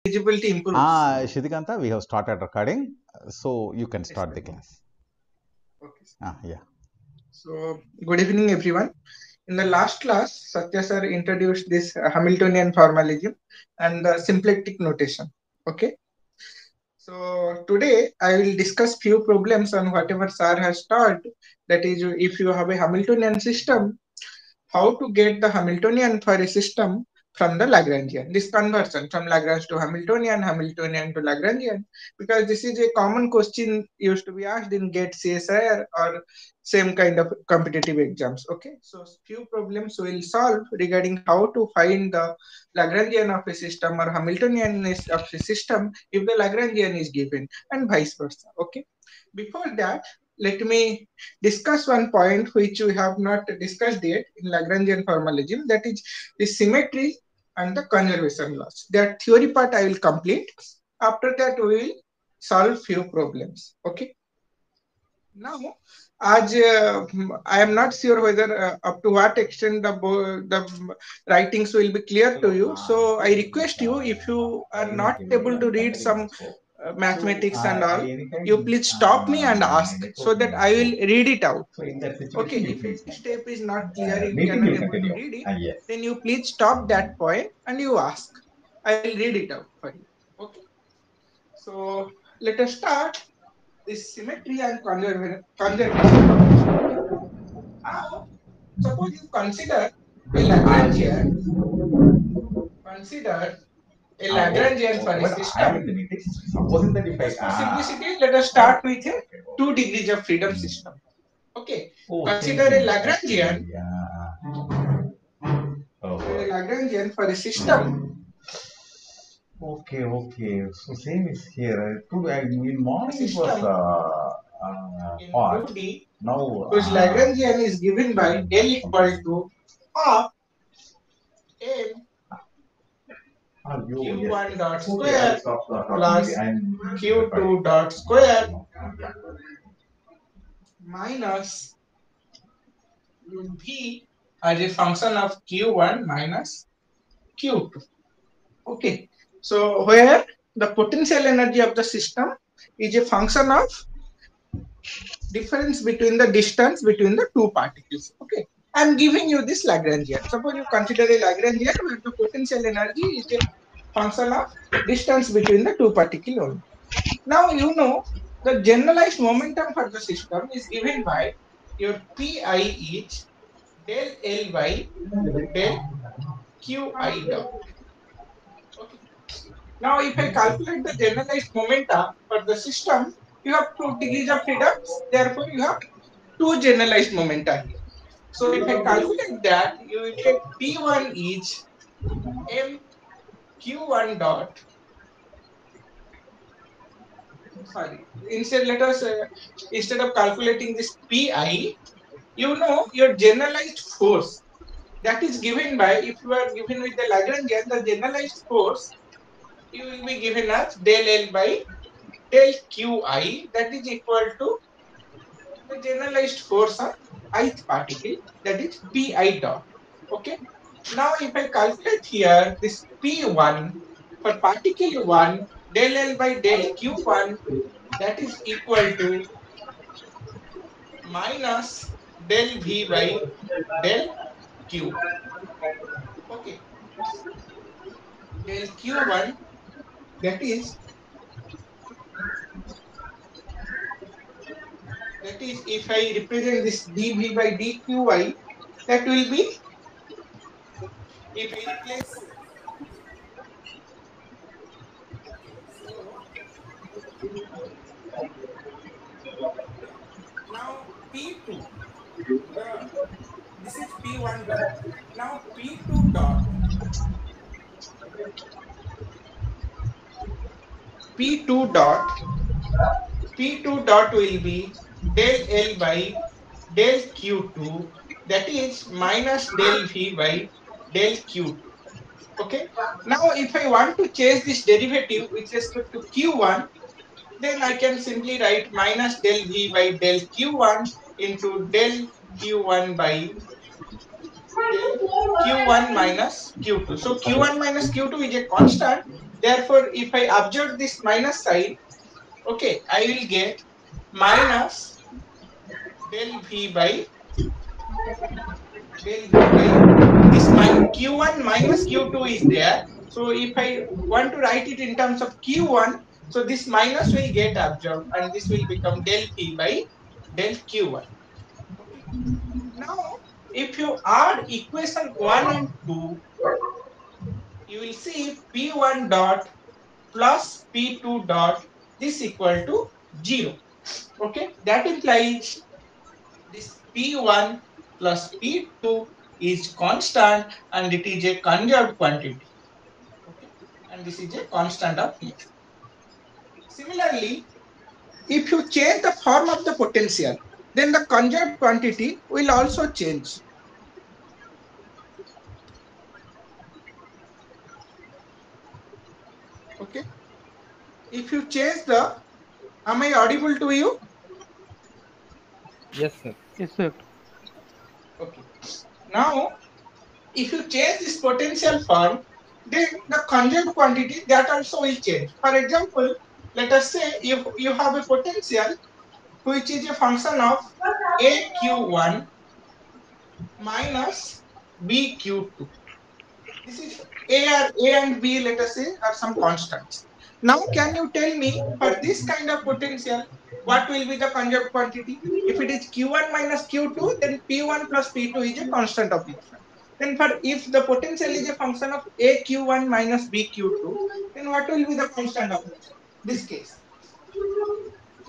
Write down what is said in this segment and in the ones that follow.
Visibility improves. Shidikanta, we have started recording, so you can start the class. Okay. Yeah. So, good evening, everyone. In the last class, Satya sir introduced this Hamiltonian formalism and the symplectic notation. Okay. So today I will discuss few problems on whatever sir has taught. That is, if you have a Hamiltonian system, how to get the Hamiltonian for a system from the Lagrangian. This conversion from Lagrange to Hamiltonian, Hamiltonian to Lagrangian, because this is a common question used to be asked in GATE, CSIR, or same kind of competitive exams. Okay, so few problems we will solve regarding how to find the Lagrangian of a system or Hamiltonian of a system if the Lagrangian is given, and vice versa. Okay, before that, let me discuss one point which we have not discussed yet in Lagrangian formalism, that is the symmetry and the conservation laws. That theory part I will complete. After that, we will solve few problems. Okay. Now, as I am not sure whether up to what extent the writings will be clear to you. So I request you, if you are not able to read some mathematics and all, you please stop me and ask so that I will read it out. Okay, if a step is not clear, you cannot able to read it, then you please stop that point and you ask. I will read it out for you. Okay. So let us start this symmetry and conservation. Now, suppose you consider a Lagrangian, for a system. Just for simplicity, let us start with a 2 degrees of freedom system. Okay. Consider a Lagrangian. A Lagrangian for a system. Okay. So same is here. Today, in morning it was In hot. 2D, Now, whose Lagrangian is given by L equal to half M Q1 dot square plus Q2 dot square minus V as a function of Q1 minus Q2. Okay. So where the potential energy of the system is a function of difference between the distance between the two particles. Okay. I'm giving you this Lagrangian. Suppose you consider a Lagrangian where the potential energy is a function of distance between the two particles only. Now you know the generalized momentum for the system is given by your Pi is del L by del Qi dot. Okay. Now if I calculate the generalized momenta for the system, you have 2 degrees of freedom. Therefore, you have 2 generalized momenta here. So if I calculate that, you will get P1 is M Q1 dot. Sorry. Instead of calculating this Pi, you know your generalized force that is given by, if you are given with the Lagrangian, the generalized force you will be given as del L by del Qi, that is equal to the generalized force on ith particle, that is Pi dot. Okay. Now if I calculate here this P1 for particle 1 del L by del Q1, that is equal to minus del V by del Q. Okay. Del Q1, that is if I represent this dV by dQi, that will be, if I replace, okay, so now P2, this is P1 dot. Now P2 dot, P2 dot, P2 dot will be del L by del Q2, that is minus del V by del Q2. Okay. Now if I want to change this derivative with respect to Q1, then I can simply write minus del V by del Q1 into del Q1 by del Q1 minus Q2. So Q1 minus Q2 is a constant. Therefore, if I observe this minus sign, okay, I will get minus del V by this Q1 minus Q2 is there. So if I want to write it in terms of Q1, so this minus will get absorbed and this will become del P by del Q1. Okay. Now, if you add equation 1 and 2, you will see P1 dot plus P2 dot this equal to 0. Okay. That implies this P1 plus P2 is constant and it is a conserved quantity. Okay. And this is a constant of motion. Similarly, if you change the form of the potential, then the conserved quantity will also change. Okay. If you change the, am I audible to you? Yes, sir. Yes, sir. Okay. Now, if you change this potential form, then the conserved quantity that also will change. For example, let us say you have a potential which is a function of AQ1 minus BQ2. This is A and B, let us say, are some constants. Now, can you tell me for this kind of potential, what will be the conserved quantity? If it is Q1 minus Q2, then P1 plus P2 is a constant of motion. Then for if the potential is a function of AQ1 minus BQ2, then what will be the constant of motion? This case.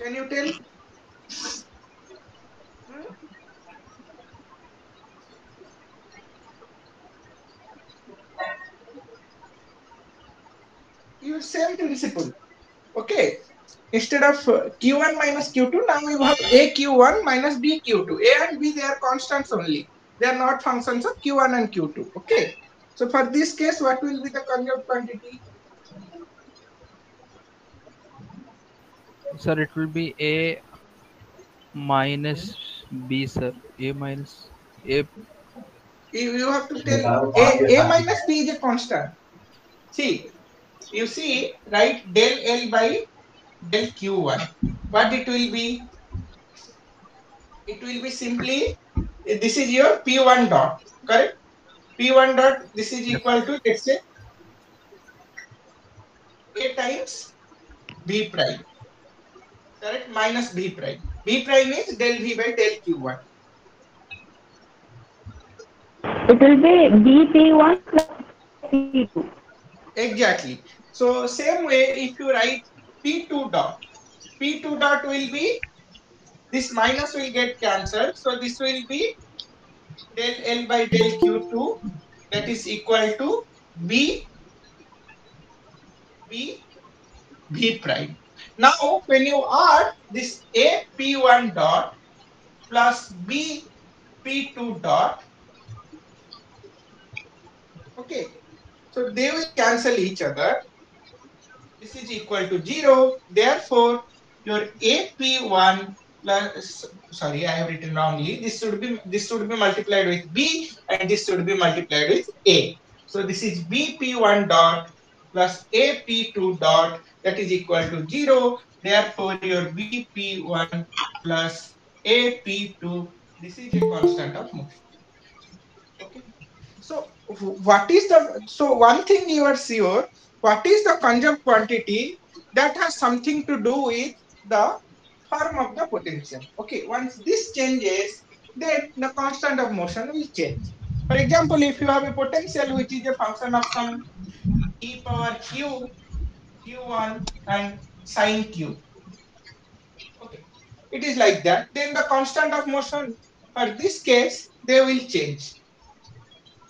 Can you tell? Hmm? Use same principle. Okay. Instead of Q1 minus Q2, now we have AQ1 minus BQ2. A and B, they are constants only. They are not functions of Q1 and Q2. Okay. So for this case, what will be the conserved quantity? Sir, it will be A minus B, sir. A minus A. You have to tell A minus B is a constant. See, you see, right, del L by del Q1. What it will be? It will be simply, this is your P1 dot, correct? P1 dot, this is Yes, equal to, let's say, A times B prime, correct? Minus B prime. B prime is del V by del Q1. It will be BP1 plus P2. Exactly. So same way, if you write P2 dot, P2 dot will be, this minus will get cancelled. So this will be del L by del Q2, that is equal to B, B, B prime. Now, when you add this A P1 dot plus B P2 dot, okay, so they will cancel each other. This is equal to 0. Therefore, your AP1 plus, sorry, I have written wrongly. This should be multiplied with B and this should be multiplied with A. So this is BP1 dot plus AP2 dot, that is equal to 0. Therefore, your BP1 plus AP2, this is a constant of motion. Okay. So what is the, so one thing you are sure, what is the conserved quantity that has something to do with the form of the potential. Okay, once this changes, then the constant of motion will change. For example, if you have a potential which is a function of some e power q, q1 and sine q. Okay, it is like that. Then the constant of motion for this case, they will change.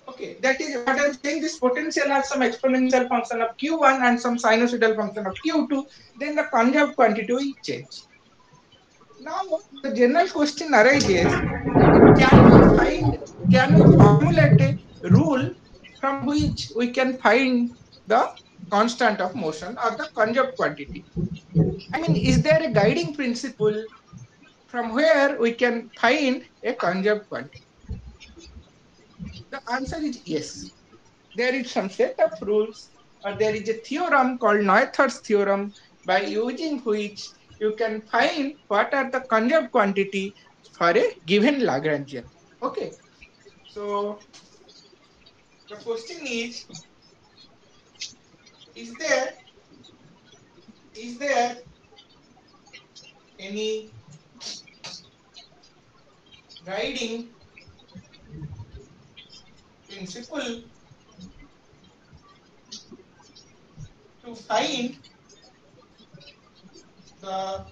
Okay, that is what I'm saying. This potential has some exponential function of q1 and some sinusoidal function of q2. Then the conserved quantity will change. Now, the general question arises: Can we find? Can we formulate a rule from which we can find the constant of motion or the conserved quantity? I mean, is there a guiding principle from where we can find a conserved quantity? The answer is yes. There is some set of rules or there is a theorem called Noether's theorem, by using which you can find what are the conserved quantity for a given Lagrangian. Okay, so the question is there any guiding principle to find the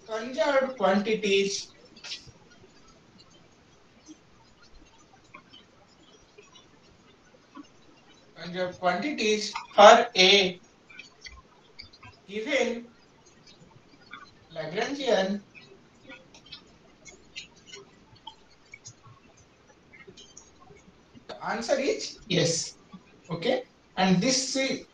conserved quantities for a given Lagrangian? The answer is yes. Okay, and this is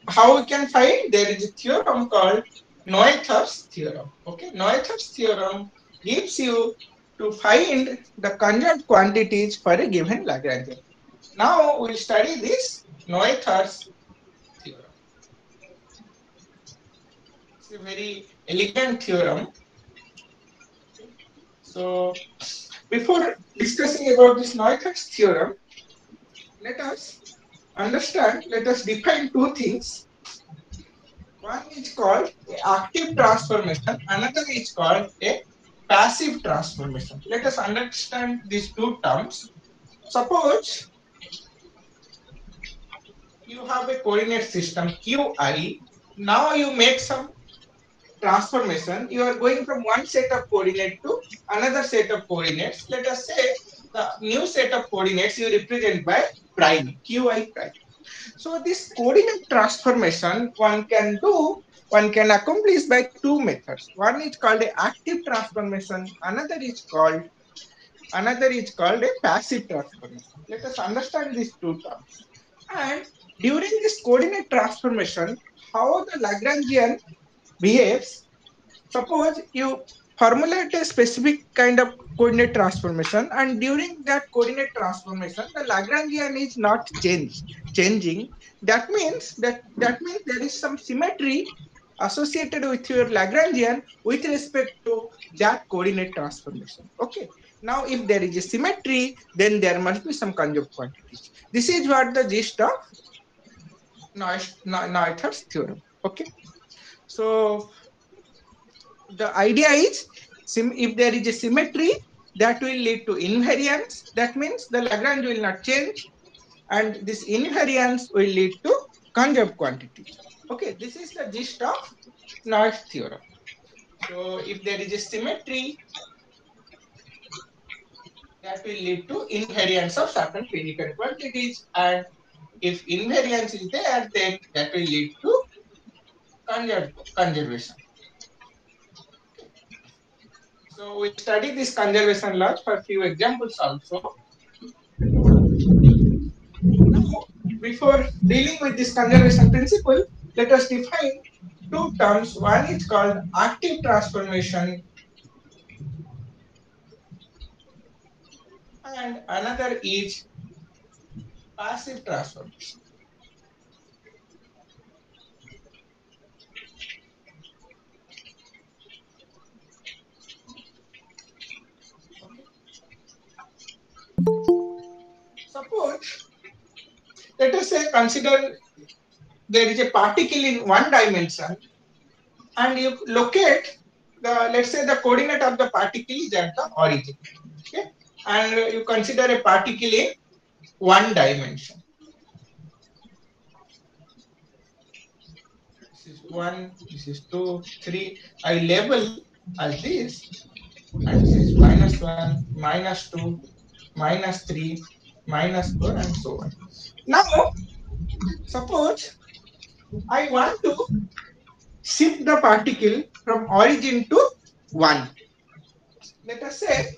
how we can find. There is a theorem called Noether's theorem. Okay, Noether's theorem gives you to find the conjugate quantities for a given Lagrangian. Now we'll study this Noether's theorem. It's a very elegant theorem. So before discussing about this Noether's theorem, let us define two things. One is called active transformation, another is called a passive transformation. Let us understand these two terms. Suppose you have a coordinate system Qi. Now you make some transformation. You are going from one set of coordinates to another set of coordinates. Let us say the new set of coordinates you represent by prime, Qi prime. So this coordinate transformation one can accomplish by two methods. One is called a active transformation, another is called a passive transformation. Let us understand these two terms. And during this coordinate transformation, how the Lagrangian behaves. Suppose you formulate a specific kind of coordinate transformation, and during that coordinate transformation, the Lagrangian is not changing. That means there is some symmetry associated with your Lagrangian with respect to that coordinate transformation. Okay. Now, if there is a symmetry, then there must be some conjugate quantities. This is what the gist of Noether's theorem. Okay. So the idea is, if there is a symmetry, that will lead to invariance. That means the Lagrange will not change, and this invariance will lead to conjugate quantities. Okay, this is the gist of Noether's theorem. So if there is a symmetry, that will lead to invariance of certain physical quantities, and if invariance is there, then that will lead to conservation. So we study this conservation laws for a few examples also. Now, before dealing with this conservation principle, let us define two terms. One is called active transformation and another is passive transformation. Okay. Suppose, let us say, consider there is a particle in one dimension and you locate let's say the coordinate of the particle is at the origin. Okay. And you consider a particle in one dimension. This is 1, this is 2, 3. I label as this, and this is -1, -2, -3, -4, and so on. Now, suppose I want to shift the particle from origin to 1. Let us say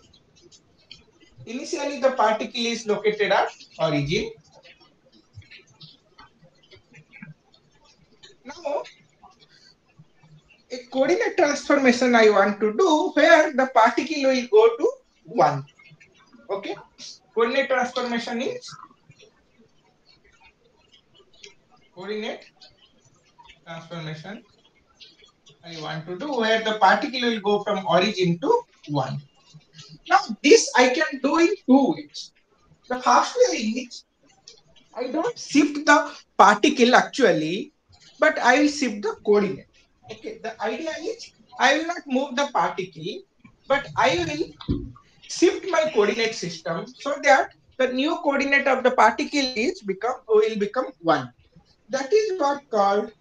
initially the particle is located at origin. Now, a coordinate transformation I want to do where the particle will go to 1. Okay. Coordinate transformation is coordinate transformation I want to do, where the particle will go from origin to 1. Now this I can do in two ways. The first way is I don't shift the particle actually, but I will shift the coordinate. Okay, the idea is I will not move the particle, but I will shift my coordinate system so that the new coordinate of the particle will become 1. That is what called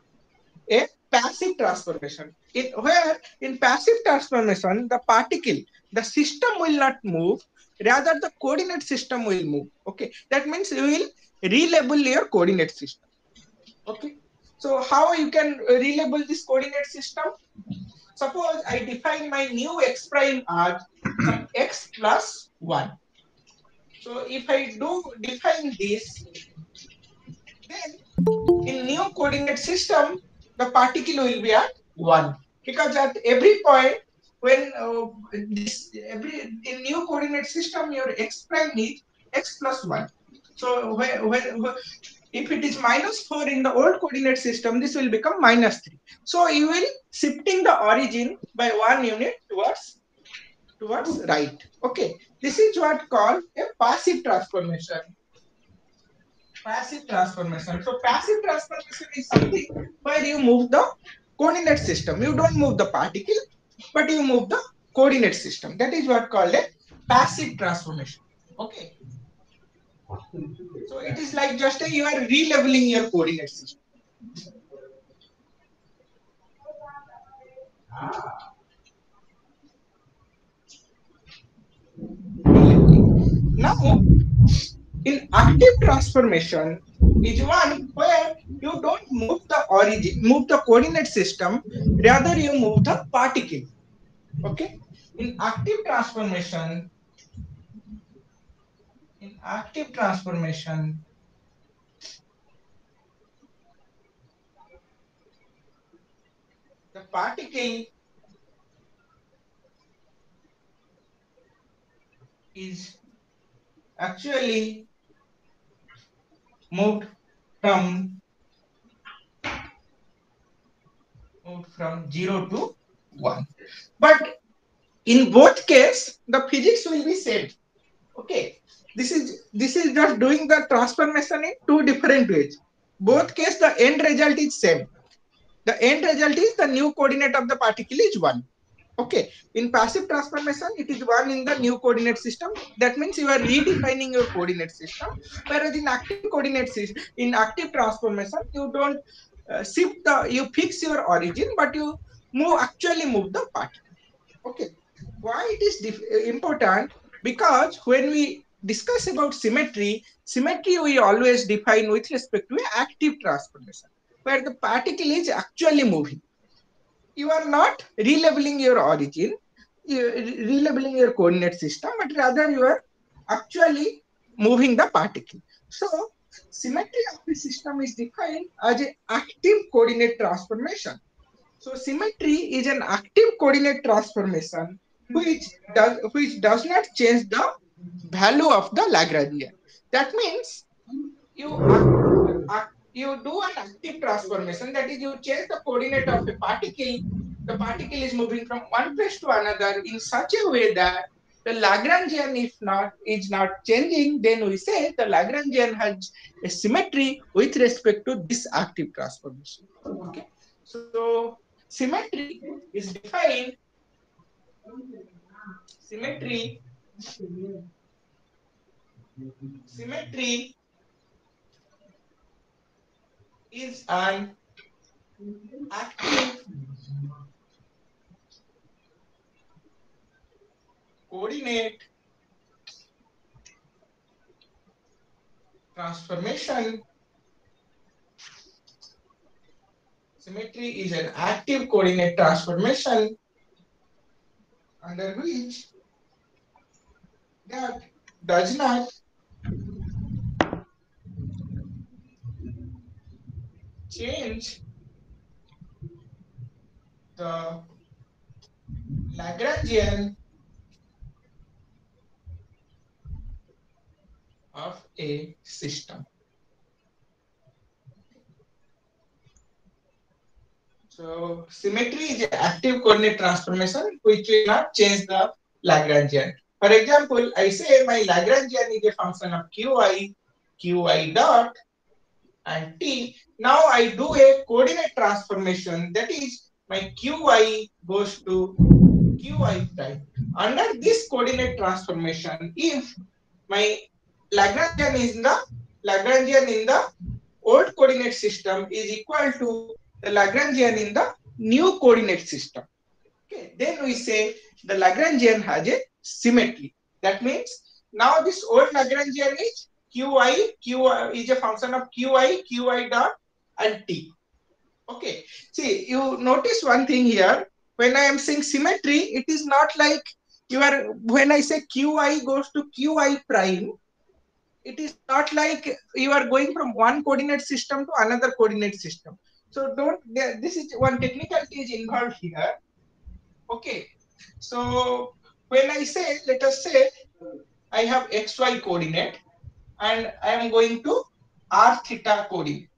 a passive transformation. In passive transformation, the particle, the system will not move, rather the coordinate system will move. Okay, that means you will relabel your coordinate system. Okay, so how you can relabel this coordinate system? Suppose I define my new x prime as some x plus 1. So if I do define this, then in new coordinate system, the particle will be at 1. Because at every point, when in new coordinate system, your x prime is x plus 1. So if it is minus 4 in the old coordinate system, this will become minus 3. So you will shifting the origin by 1 unit towards right. Okay, this is what called a passive transformation. Passive transformation. So passive transformation is something where you move the coordinate system. You don't move the particle, but you move the coordinate system. That is what called a passive transformation. Okay. So it is like just you are releveling your coordinate system. Now, in active transformation is one where you don't move the origin, move the coordinate system, rather you move the particle. Okay. In active transformation, the particle is actually moved from 0 to 1. But in both cases, the physics will be same. Okay. This is just doing the transformation in two different ways. Both cases, the end result is same. The end result is the new coordinate of the particle is 1. Okay. In passive transformation, it is 1 in the new coordinate system. That means you are redefining your coordinate system. Whereas in active transformation, you don't you fix your origin, but you actually move the particle. Okay. Why it is important? Because when we discuss about symmetry we always define with respect to active transformation, where the particle is actually moving. You are not relabeling your origin, relabeling your coordinate system, but rather you are actually moving the particle. So symmetry of the system is defined as an active coordinate transformation. So symmetry is an active coordinate transformation which does not change the value of the Lagrangian. That means you do an active transformation, that is you change the coordinate of a particle. The particle is moving from one place to another in such a way that the Lagrangian is not changing, then we say the Lagrangian has a symmetry with respect to this active transformation. Okay, so symmetry is defined. Symmetry is an active coordinate transformation. Symmetry is an active coordinate transformation under which that does not change the Lagrangian of a system. So symmetry is an active coordinate transformation which will not change the Lagrangian. For example, I say my Lagrangian is a function of qi dot and t. Now I do a coordinate transformation, that is my qi goes to qi prime. Under this coordinate transformation, if my Lagrangian is the Lagrangian in the old coordinate system is equal to the Lagrangian in the new coordinate system. Okay, then we say the Lagrangian has a symmetry. That means now this old Lagrangian is qi is a function of qi dot and t. Okay, see, you notice one thing here. When I am saying symmetry, it is not like you are, when I say qi goes to qi prime, it is not like you are going from one coordinate system to another coordinate system. So don't, this is one technicality is involved here. Okay, so when I say, let us say I have xy coordinate and I am going to r theta coordinate.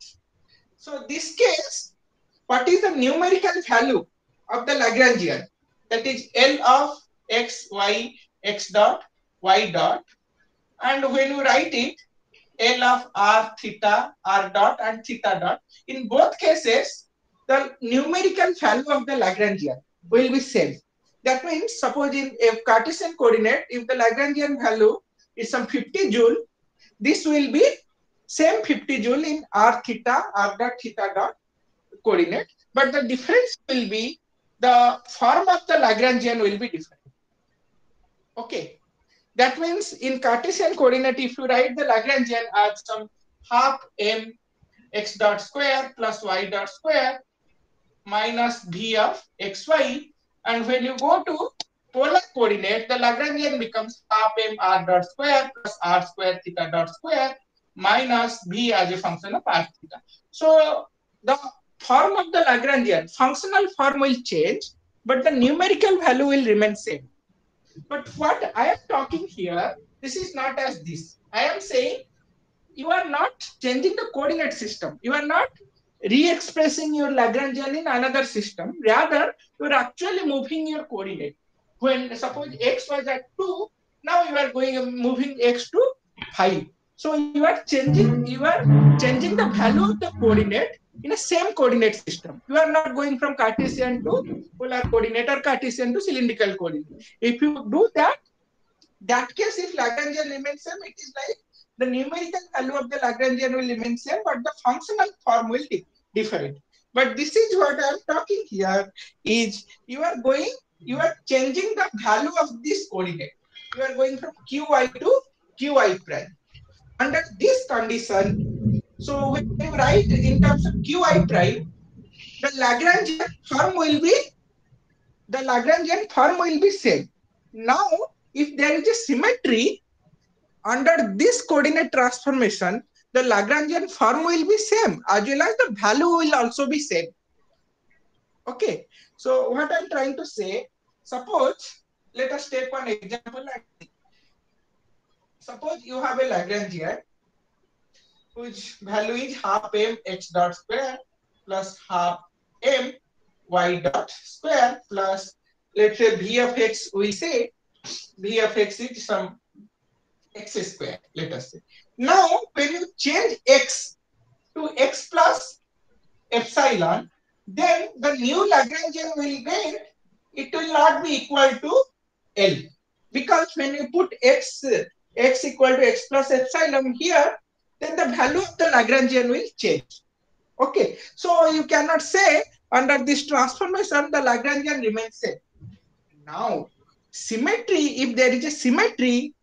So this case, what is the numerical value of the Lagrangian? That is L of x, y, x dot, y dot. And when you write it, L of r theta, r dot and theta dot. In both cases, the numerical value of the Lagrangian will be same. That means, suppose in a Cartesian coordinate, if the Lagrangian value is some 50 joule, this will be same 50 joule in r theta, r dot theta dot coordinate. But the difference will be the form of the Lagrangian will be different. Okay. That means in Cartesian coordinate, if you write the Lagrangian as some half m x dot square plus y dot square minus v of xy, and when you go to polar coordinate, the Lagrangian becomes half m r dot square plus r square theta dot square minus v as a function of r theta. So the form of the Lagrangian, functional form will change, but the numerical value will remain same. But what I am talking here, this is not as this. I am saying you are not changing the coordinate system. You are not re-expressing your Lagrangian in another system. Rather, you are actually moving your coordinate. When suppose x was at 2, now you are moving x to 5. So you are changing the value of the coordinate in a same coordinate system. You are not going from Cartesian to polar coordinate or Cartesian to cylindrical coordinate. If you do that case, if Lagrangian remains same, it is like the numerical value of the Lagrangian will remain same, but the functional form will be different. But this is what I am talking here is you are changing the value of this coordinate. You are going from qi to qi prime. Under this condition, so when you write in terms of qi prime, the Lagrangian form will be same. Now, if there is a symmetry under this coordinate transformation, the Lagrangian form will be same as well as the value will also be same. Okay. So what I'm trying to say, suppose, let us take one example. Suppose you have a Lagrangian whose value is half m x dot square plus half m y dot square plus, let's say v of x, we say v of x is some x square, let us say. Now, when you change x to x plus epsilon, then the new Lagrangian will gain, it will not be equal to L. Because when you put x equal to x plus epsilon here, then the value of the Lagrangian will change. Okay, so you cannot say under this transformation the Lagrangian remains same. Now, symmetry, if there is a symmetry,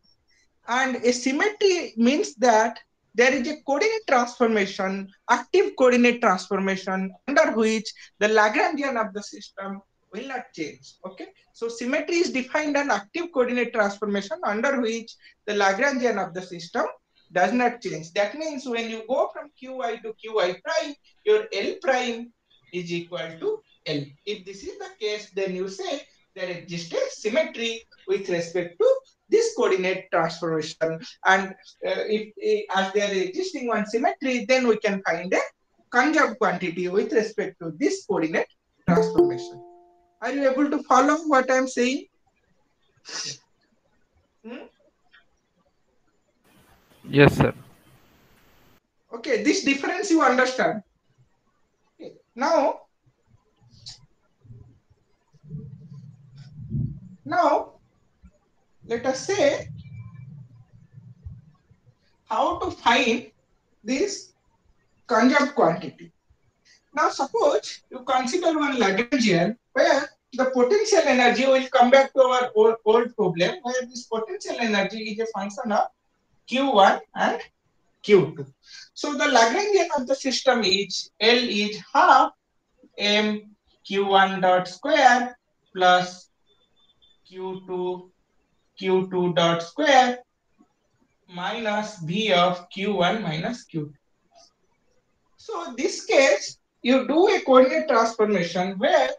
and a symmetry means that there is a coordinate transformation, active coordinate transformation, under which the Lagrangian of the system will not change. Okay, so symmetry is defined an active coordinate transformation under which the Lagrangian of the system does not change. That means when you go from qi to qi prime, your L prime is equal to L. If this is the case, then you say there exists a symmetry with respect to this coordinate transformation, and if as there is existing one symmetry, then we can find a conjugate quantity with respect to this coordinate transformation. Are you able to follow what I am saying? Yes, sir. Okay, this difference you understand. Okay. Now let us say how to find this conjugate quantity. Now suppose you consider one Lagrangian where the potential energy will come back to our old problem where this potential energy is a function of Q1 and Q2. So the Lagrangian of the system is L is half m Q1 dot square plus Q2 dot square minus V of Q1 minus Q2. So this case, you do a coordinate transformation where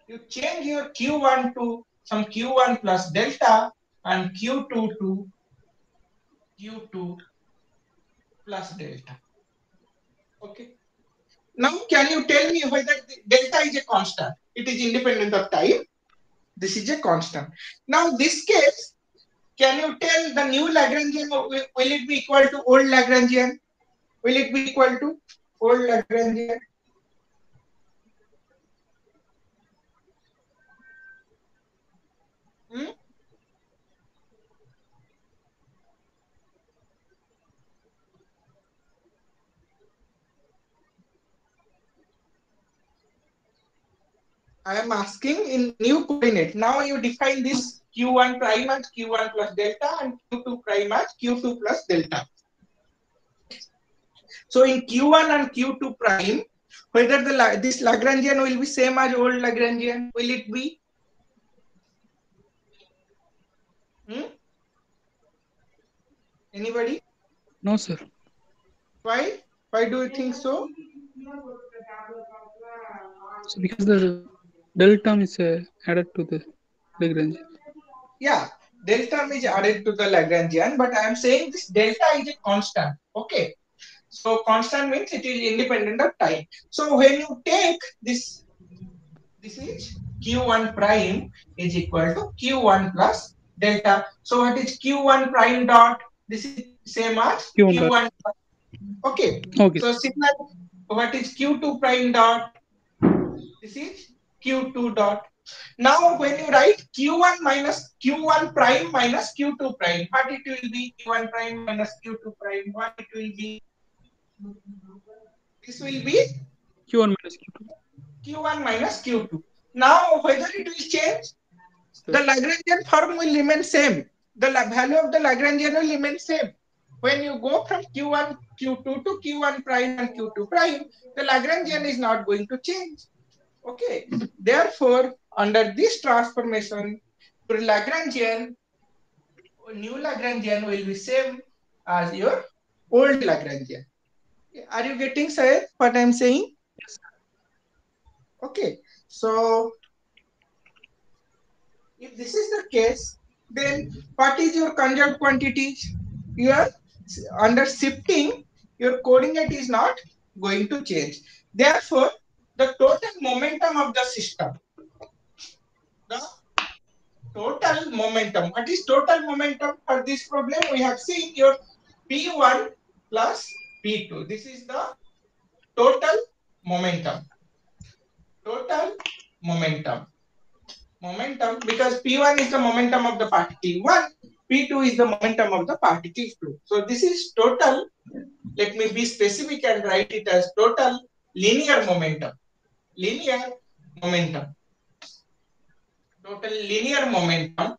you change your Q1 to some Q1 plus delta and Q2 to Q2 plus delta. Okay. Now, can you tell me whether delta is a constant? It is independent of time. This is a constant. Now, this case, can you tell the new Lagrangian, will it be equal to old Lagrangian? Will it be equal to old Lagrangian? I am asking in new coordinate. Now you define this Q1 prime as Q1 plus delta and Q2 prime as Q2 plus delta. So in Q1 and Q2 prime, whether this Lagrangian will be same as old Lagrangian, will it be? Anybody? No, sir. Why? Why do you think so? So because the del term is added to the Lagrangian. Yeah, del term is added to the Lagrangian, but I am saying this delta is a constant. Okay. So constant means it is independent of time. So when you take this is Q1 prime is equal to Q1 plus delta. So what is Q1 prime dot? This is same as Q1. Okay. So similar, what is Q2 prime dot? This is Q2 dot. Now when you write Q1 minus Q1 prime minus Q2 prime, what it will be? Q1 prime minus Q2 prime, what it will be? This will be Q1 minus Q2. Q1 minus Q2. Now whether it will change, the Lagrangian form will remain same. The value of the Lagrangian will remain same. When you go from Q1, Q2 to Q1 prime and Q2 prime, the Lagrangian is not going to change. Okay. Therefore, under this transformation, your Lagrangian, new Lagrangian will be same as your old Lagrangian. Are you getting, sir, what I am saying? Yes. Okay. So, if this is the case, then what is your conjugate quantities? Here, under shifting, your coordinate is not going to change. Therefore, the total momentum of the system, the total momentum. What is total momentum for this problem? We have seen your P1 plus P2. This is the total momentum. Total momentum. Momentum, because P1 is the momentum of the particle 1, P2 is the momentum of the particle 2. So this is total, let me be specific and write it as total linear momentum. Linear momentum. Total linear momentum.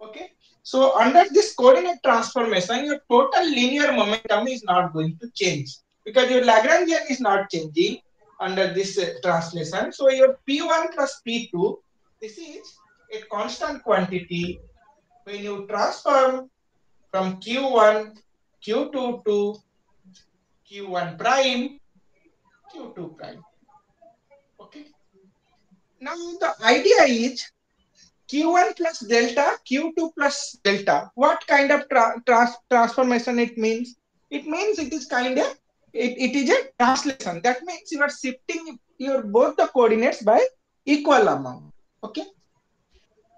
Okay. So under this coordinate transformation, your total linear momentum is not going to change because your Lagrangian is not changing under this translation. So your P1 plus P2, this is a constant quantity when you transform from Q1, Q2 to Q1 prime, Q2 prime. Okay. Now the idea is Q1 plus delta, Q2 plus delta. What kind of transformation it means? It means it is kind of it is a translation. That means you are shifting your both the coordinates by equal amount. Okay.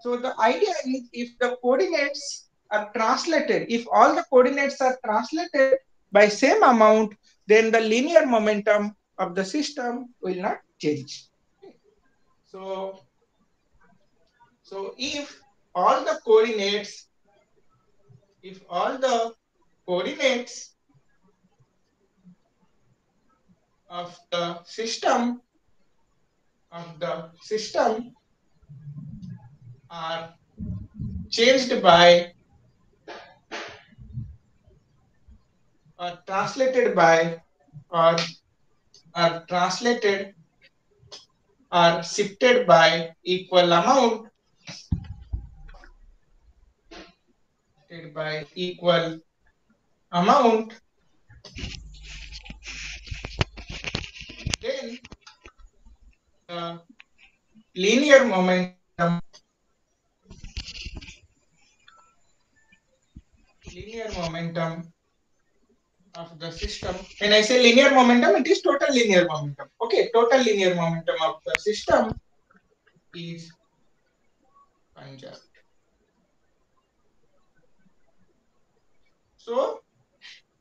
So the idea is if the coordinates are translated, if all the coordinates are translated by same amount, then the linear momentum of the system will not change. Okay. So if all the coordinates, if all the coordinates of the system are changed by or translated by or are translated or shifted by equal amount, then the linear momentum of the system. When I say linear momentum, it is total linear momentum. Okay, total linear momentum of the system is conserved. So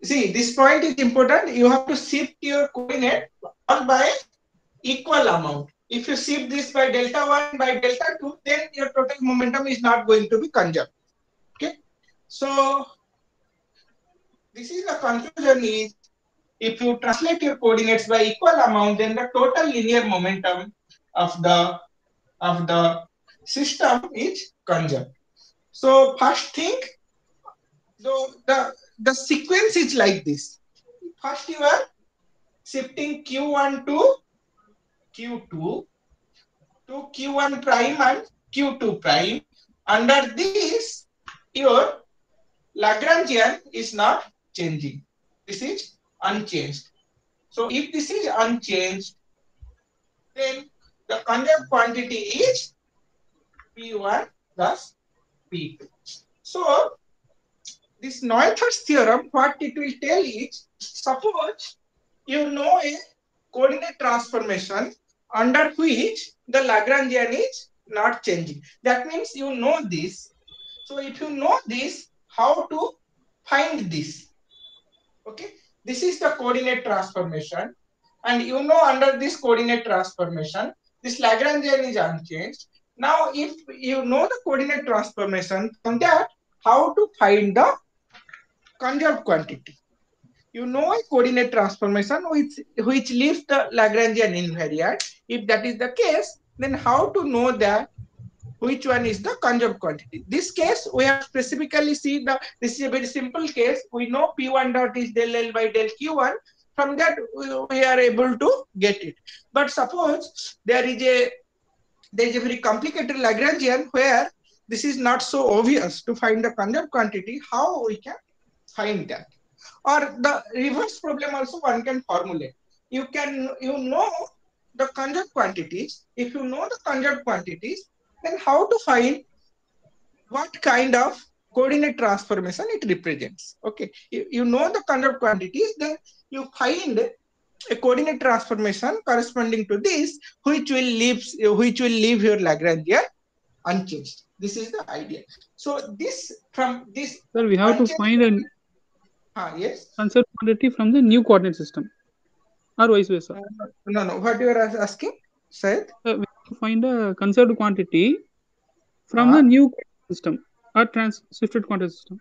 see, this point is important. You have to shift your coordinate all by equal amount. If you shift this by delta 1 by delta 2, then your total momentum is not going to be conserved. Okay. So this is the conclusion is if you translate your coordinates by equal amount, then the total linear momentum of the system is conserved. So first thing, so the sequence is like this. First you are shifting Q1 to Q2 to Q1 prime and Q2 prime. Under this, your Lagrangian is not changing. This is unchanged. So if this is unchanged, then the conserved quantity is P1 plus P2. So this Noether's theorem, what it will tell is, suppose you know a coordinate transformation under which the Lagrangian is not changing. That means you know this. So if you know this, how to find this? Okay, this is the coordinate transformation, and you know under this coordinate transformation, this Lagrangian is unchanged. Now, if you know the coordinate transformation, from that, how to find the conserved quantity? You know a coordinate transformation which leaves the Lagrangian invariant. If that is the case, then how to know that which one is the conserved quantity? This case, we have specifically seen this is a very simple case. We know P1 dot is del L by del Q1. From that, we are able to get it. But suppose there is a very complicated Lagrangian where this is not so obvious to find the conserved quantity. How we can find that? Or the reverse problem also one can formulate. You know the conserved quantities. If you know the conserved quantities, then how to find what kind of coordinate transformation it represents? Okay, you know the conserved quantities, then you find a coordinate transformation corresponding to this, which will leave your Lagrangian unchanged. This is the idea. So this from this. Sir, we have to find a yes. conserved quantity from the new coordinate system, or vice versa. No. What you are asking, Syed? We have to find a conserved quantity from the new system or shifted quantity system.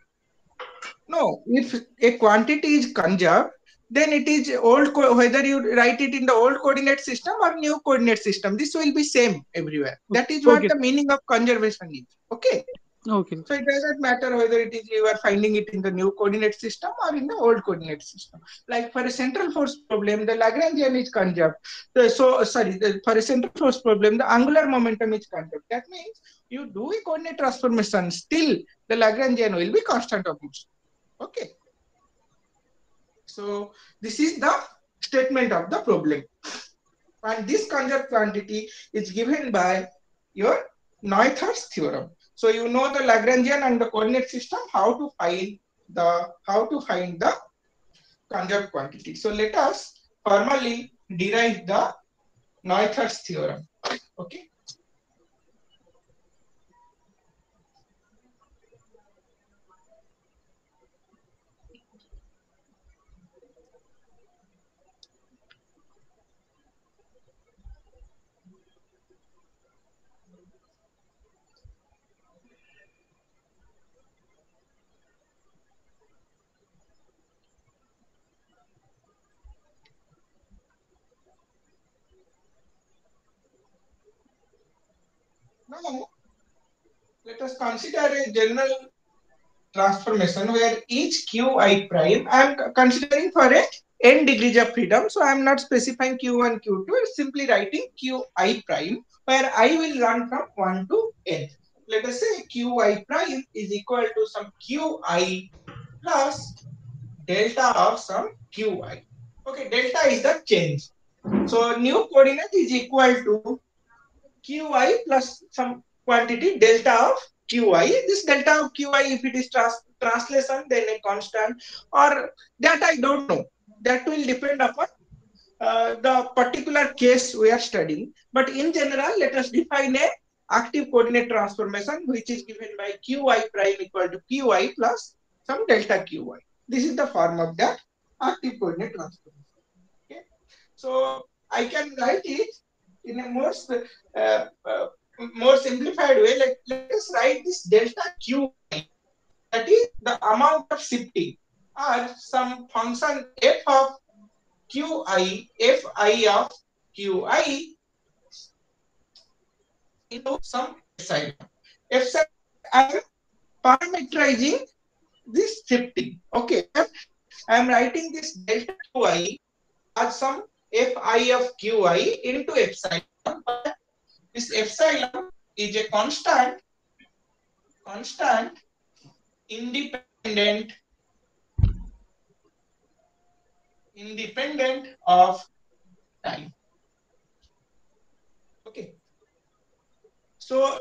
No, if a quantity is conserved, then it is old, whether you write it in the old coordinate system or new coordinate system, this will be same everywhere. That is what the meaning of conservation is. Okay. Okay. So it doesn't matter whether it is you are finding it in the new coordinate system or in the old coordinate system. Like for a central force problem, the Lagrangian is conserved. For a central force problem, the angular momentum is conserved. That means you do a coordinate transformation, still the Lagrangian will be constant of motion. Okay. So this is the statement of the problem. And this conserved quantity is given by your Noether's theorem. So you know the Lagrangian and the coordinate system, how to find the conserved quantity. So let us formally derive the Noether's theorem. Okay. Now, let us consider a general transformation where each qi prime, I am considering for a n degrees of freedom. So I am not specifying q1, q2, it's simply writing qi prime where I will run from 1 to n. Let us say qi prime is equal to some qi plus delta of some qi. Okay, delta is the change. So new coordinate is equal to qi plus some quantity delta of qi. This delta of qi, if it is translation, then a constant, or that I don't know. That will depend upon the particular case we are studying. But in general, let us define a active coordinate transformation which is given by qi prime equal to qi plus some delta qi. This is the form of that active coordinate transformation. Okay, so I can write it in a uh, uh, more simplified way. Let us write this delta qi, that is the amount of shifting, or some function f of qi, fi of qi into some epsilon. Epsilon, I am parameterizing this shifting. Okay, I am writing this delta qi as some fi of qi into epsilon. This epsilon is a constant independent of time. Okay, so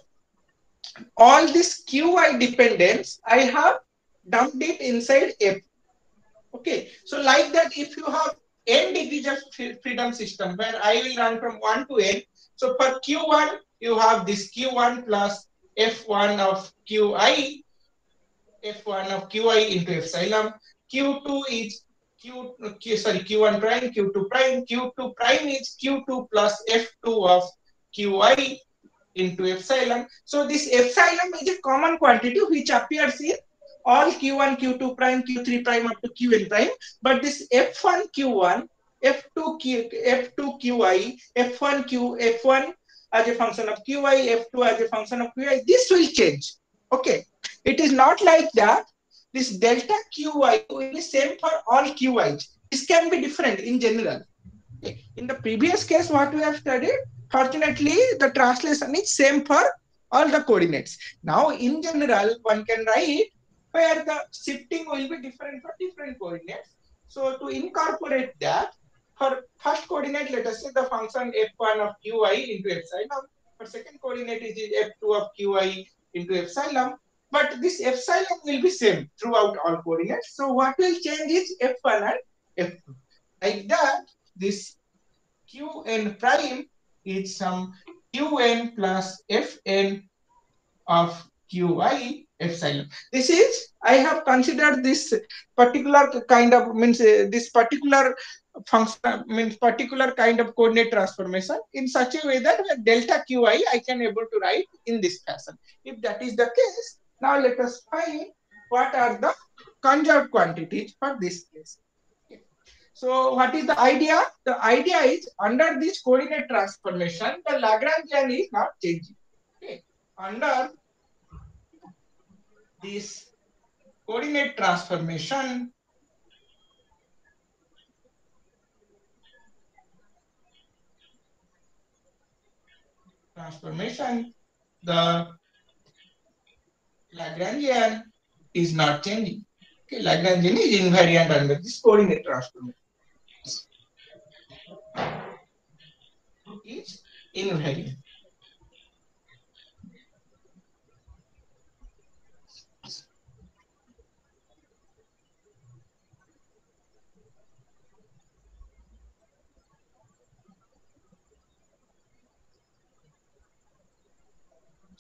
all this qi dependence I have dumped it inside f. Okay, so like that, if you have n degrees of freedom system where I will run from 1 to n, so for q1 you have this q1 plus f1 of qi, f1 of qi into epsilon. Q2 is q1 prime, q2 prime. Q2 prime is q2 plus f2 of qi into epsilon. So this epsilon is a common quantity which appears in all q1, q2 prime, q3 prime up to qn prime. But this f1 q1, f2 qi, f1 as a function of qi, f2 as a function of qi, this will change. Okay, it is not like that. This delta qi will be same for all qi's. This can be different in general. In the previous case, what we have studied, fortunately, the translation is same for all the coordinates. Now, in general, one can write where the shifting will be different for different coordinates. So, to incorporate that, for first coordinate, let us say the function f1 of qi into epsilon. For second coordinate is f2 of qi into epsilon. But this epsilon will be same throughout all coordinates. So, what will change is f1 and f2. Like that, this qn prime is some qn plus fn of qi epsilon. This is, I have considered this particular kind of, this particular function, particular kind of coordinate transformation in such a way that delta qi I can able to write in this fashion. If that is the case, now let us find what are the conserved quantities for this case. So what is the idea? The idea is under this coordinate transformation, the Lagrangian is not changing. Okay. Under this coordinate transformation, the Lagrangian is not changing. Okay, Lagrangian is invariant under this coordinate transformation. Is invariant.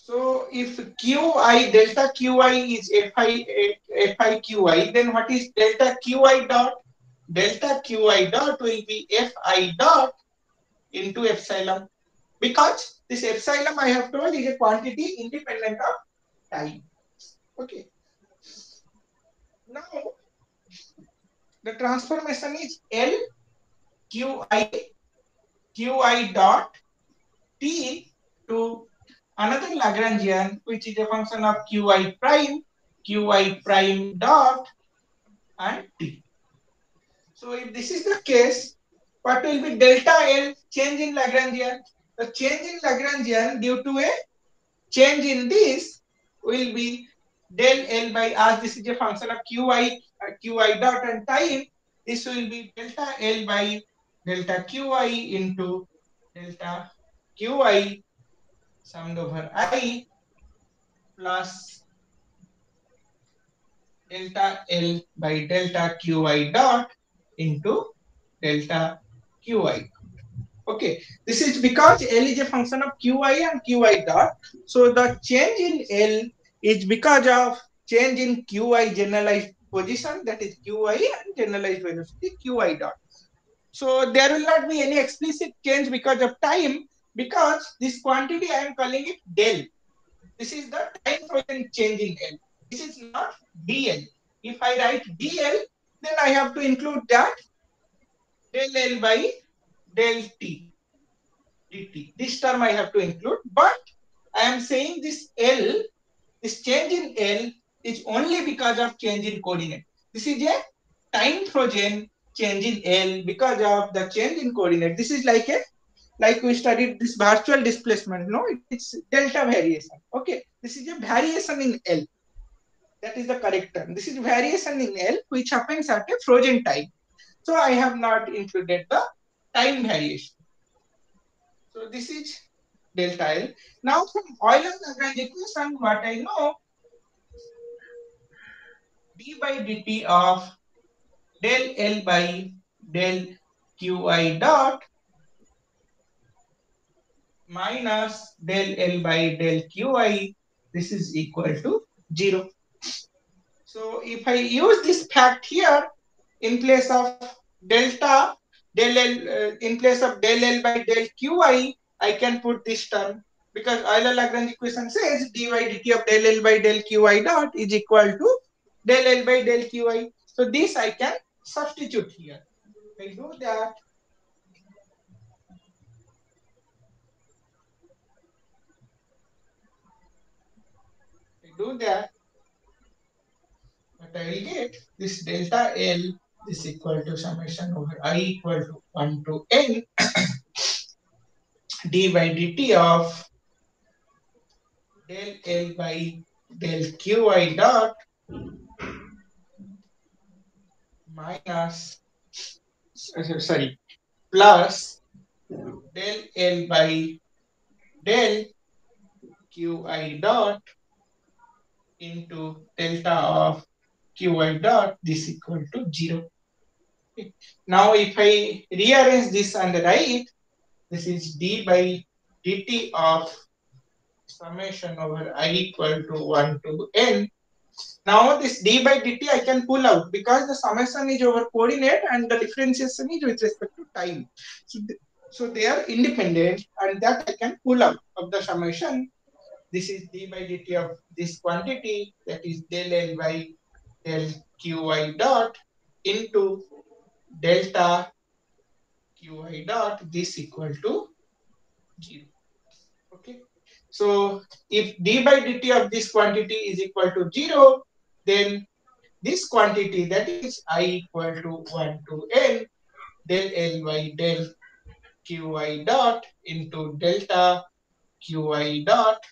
So if Qi delta Qi is Fi Qi, then what is delta Qi dot? Delta Qi dot will be Fi dot into epsilon, because this epsilon I have told is a quantity independent of time. Okay. Now the transformation is L Qi dot T to another Lagrangian, which is a function of Qi prime dot and T. So if this is the case, what will be delta L change in Lagrangian? The change in Lagrangian due to a change in this will be del L by, as this is a function of Qi dot and time, this will be delta L by delta Qi into delta Qi summed over I plus delta L by delta Qi dot into delta Qi. Okay, this is because L is a function of Qi and Qi dot. So the change in L is because of change in Qi generalized position, that is Qi, and generalized velocity Qi dot. So there will not be any explicit change because of time, because this quantity I am calling it del. This is the time frozen change in L. This is not dl. If I write dl, then I have to include that del L by del T dt. This term I have to include, but I am saying this L, this change in L is only because of change in coordinate. This is a time frozen change in L because of the change in coordinate. This is like we studied this virtual displacement. No, it's delta variation. Okay, this is a variation in L. That is the correct term. This is variation in L which happens at a frozen time. So I have not included the time variation. So this is delta L. Now from Euler-Lagrange equation, what I know, d by dt of del L by del Qi dot minus del L by del Qi, this is equal to 0. So if I use this fact here in place of delta del L, in place of del L by del Qi, I can put this term, because Euler-Lagrange equation says dy dt of del L by del Qi dot is equal to del L by del Qi. So this I can substitute here. I do that. But I will get this delta L is equal to summation over I equal to 1 to n d by dt of del L by del Qi dot minus, sorry, plus del L by del Qi dot into delta of Qi dot, this equal to 0. Okay. Now if I rearrange this and write, this is d by dt of summation over I equal to 1 to n. Now this d by dt I can pull out, because the summation is over coordinate and the differentiation is with respect to time. So they are independent, and that I can pull out of the summation. This is d by dt of this quantity, that is del L by del Qi dot into delta Qi dot, this equal to 0. Okay. So if d by dt of this quantity is equal to 0, then this quantity, that is I equal to 1 to n del L by del Qi dot into delta Qi dot.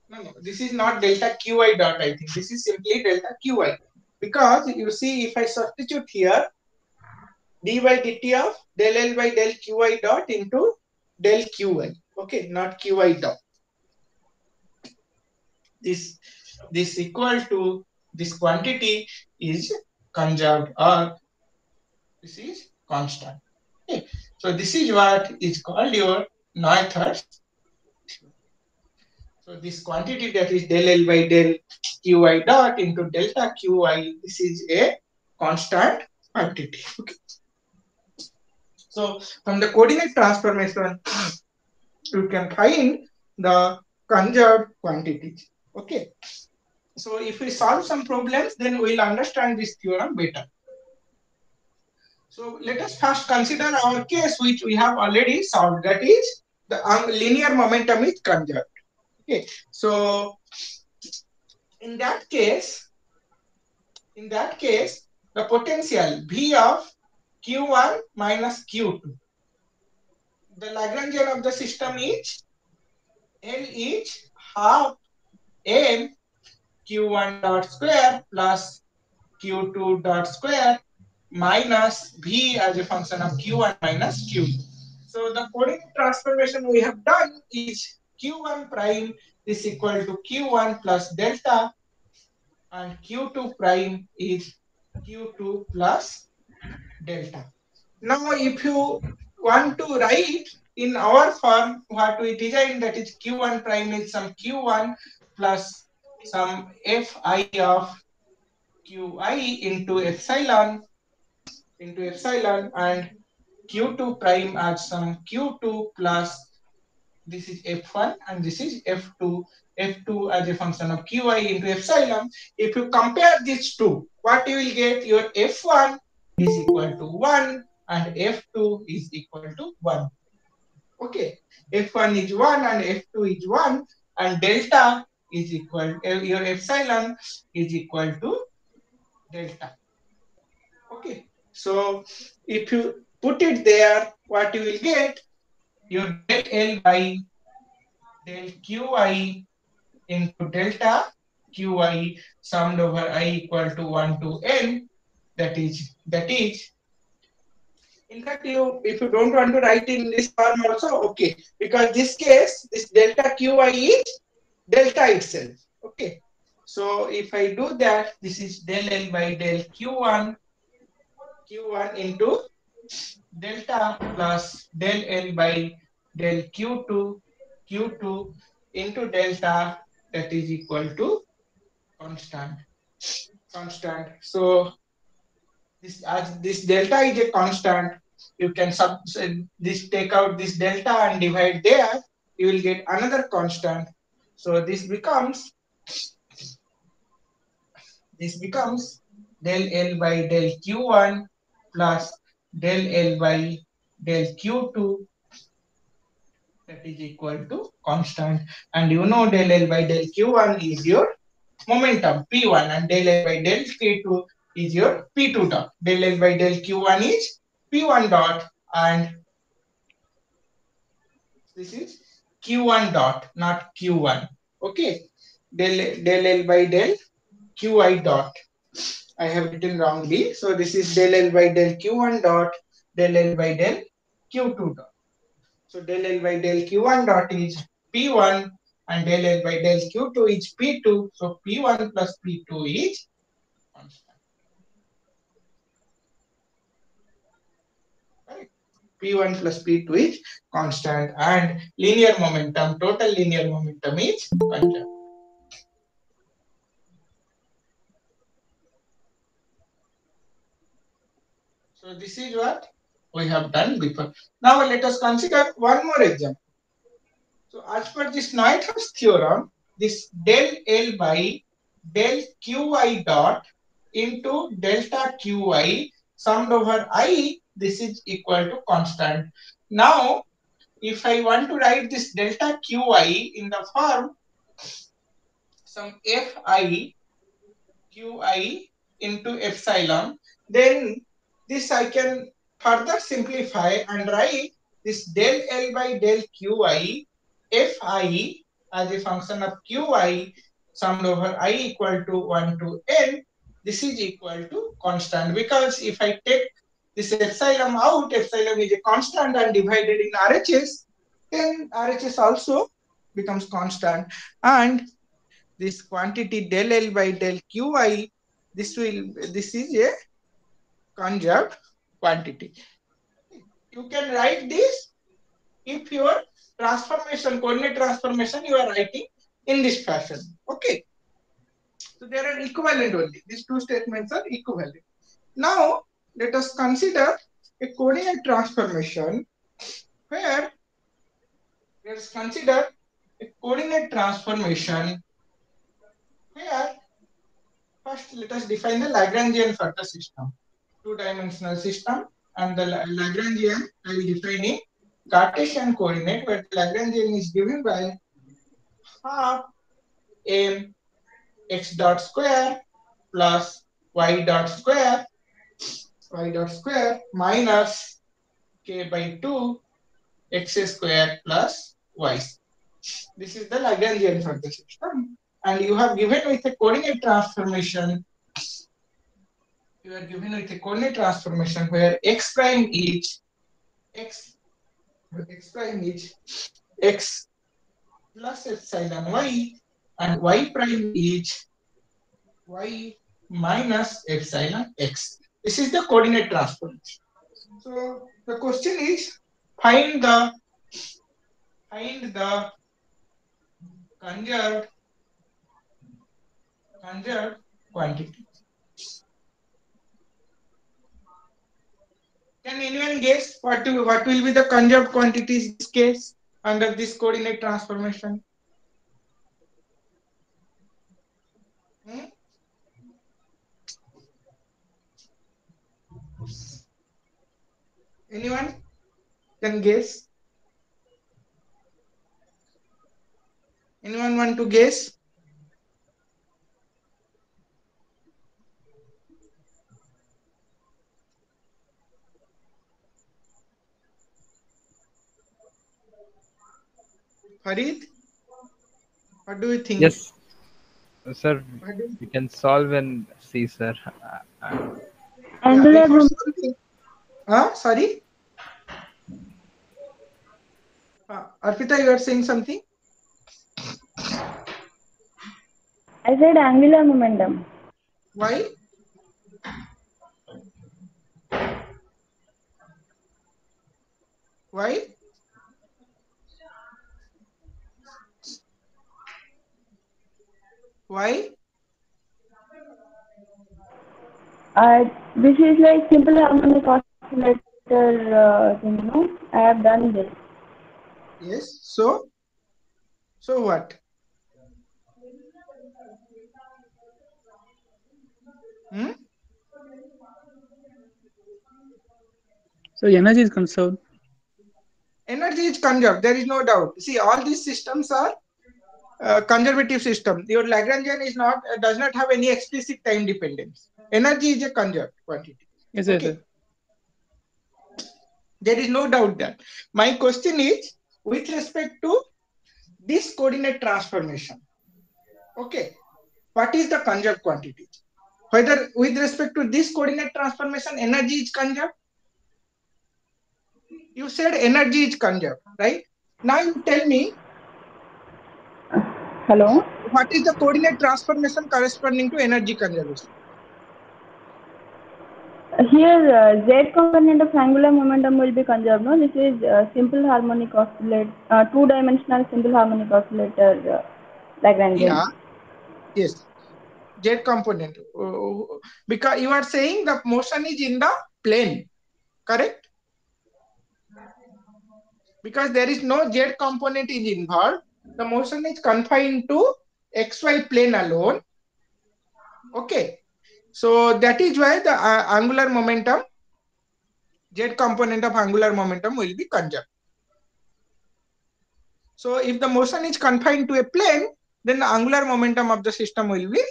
No, this is not delta Qi dot, I think. This is simply delta Qi. Because you see, if I substitute here, d by dt of del L by del Qi dot into del Qi. Okay, not Qi dot. This equal to this quantity is conserved, or this is constant. Okay. So this is what is called your Neuther's. So this quantity that is del L by del Qi dot into delta Qi, this is a constant quantity. Okay. So from the coordinate transformation, you can find the conserved quantities. Okay. So if we solve some problems, then we'll understand this theorem better. So let us first consider our case which we have already solved. That is the linear momentum is conserved. Okay. So in that case, the potential V of Q1 minus Q2. The Lagrangian of the system is L is half M Q1 dot square plus Q2 dot square minus V as a function of Q1 minus Q2. So the coordinate transformation we have done is Q1 prime is equal to Q1 plus delta and Q2 prime is Q2 plus delta. Now if you want to write in our form what we designed, that is Q1 prime is some Q1 plus some Fi of Qi into epsilon and Q2 prime as some Q2 plus this is F1 and this is F2. F2 as a function of Qi into epsilon. If you compare these two, what you will get? Your F1 is equal to 1 and F2 is equal to 1. Okay. F1 is 1 and F2 is 1 and delta is equal, your epsilon is equal to delta. Okay. So if you put it there, what you will get? Your del L by del Qi into delta Qi summed over I equal to 1 to n. That is. In fact, if you don't want to write in this form also, okay, because this case, this delta Qi is delta itself. Okay. So if I do that, this is del L by del Q1 into delta plus del L by del Q2 into delta, that is equal to constant. So this, as this delta is a constant, you can take out this delta and divide there, you will get another constant. So this becomes del L by del Q1 plus del L by del Q2, that is equal to constant. And you know del L by del Q1 is your momentum P1 and del L by del Q2 is your P2 dot. Del L by del Q1 is P1 dot and this is Q1 dot, not Q1. Okay. Del L by del Qi dot. I have written wrongly. So this is del L by del Q1 dot, del L by del Q2 dot. So del L by del Q1 dot is P1 and del L by del Q2 is P2. So P1 plus P2 is constant. Right? P1 plus P2 is constant and linear momentum, total linear momentum is conserved. So this is what we have done before. Now let us consider one more example. So as per this Neuther's theorem, this del L by del Qi dot into delta Qi summed over I, this is equal to constant. Now, if I want to write this delta Qi in the form some Fi Qi into epsilon, then this I can further simplify and write this del L by del Qi Fi as a function of Qi summed over I equal to 1 to n. This is equal to constant, because if I take this epsilon out, epsilon is a constant and divided in RHS, then RHS also becomes constant, and this quantity del L by del Qi, this is a conserved quantity. You can write this if your transformation, coordinate transformation, you are writing in this fashion. Okay. So they are equivalent only. These two statements are equivalent. Now let us consider a coordinate transformation where let us consider a coordinate transformation where first let us define the Lagrangian for the system. Two-dimensional system, and the Lagrangian I will define a Cartesian coordinate where the Lagrangian is given by half m x dot square plus y dot square minus k by 2 x square plus y. This is the Lagrangian for the system, and you have given with a coordinate transformation. You are given with a coordinate transformation where x prime is x plus epsilon y, and y prime is y minus epsilon x. This is the coordinate transformation. So the question is find the conserved quantity. Can anyone guess what will be the conserved quantities in this case under this coordinate transformation? Anyone can guess? Anyone want to guess? Farid, what do you think? Yes, sir. What do you You can solve and see, sir. Angular before momentum. solving. Sorry? Arpita, you are saying something? I said angular momentum. Why? Why? Why? This is like simple harmonic oscillator thing, no? I have done this. Yes. So what? So energy is conserved. Energy is conserved. There is no doubt. See, all these systems are conservative system. Your Lagrangian does not have any explicit time dependence. Energy is a conserved quantity. Yes, okay. Yes, There is no doubt that. My question is with respect to this coordinate transformation. Okay. What is the conserved quantity? Whether with respect to this coordinate transformation, energy is conserved. You said energy is conserved, right? Now you tell me. Hello? What is the coordinate transformation corresponding to energy conservation? Here, z component of angular momentum will be conserved. No, this is simple harmonic oscillator, two-dimensional simple harmonic oscillator Lagrangian. Yeah. Yes. Z component. Because you are saying the motion is in the plane, correct? Because there is no Z component is involved. The motion is confined to XY plane alone. Okay. So that is why the angular momentum, Z component of angular momentum will be conserved. So if the motion is confined to a plane, then the angular momentum of the system will be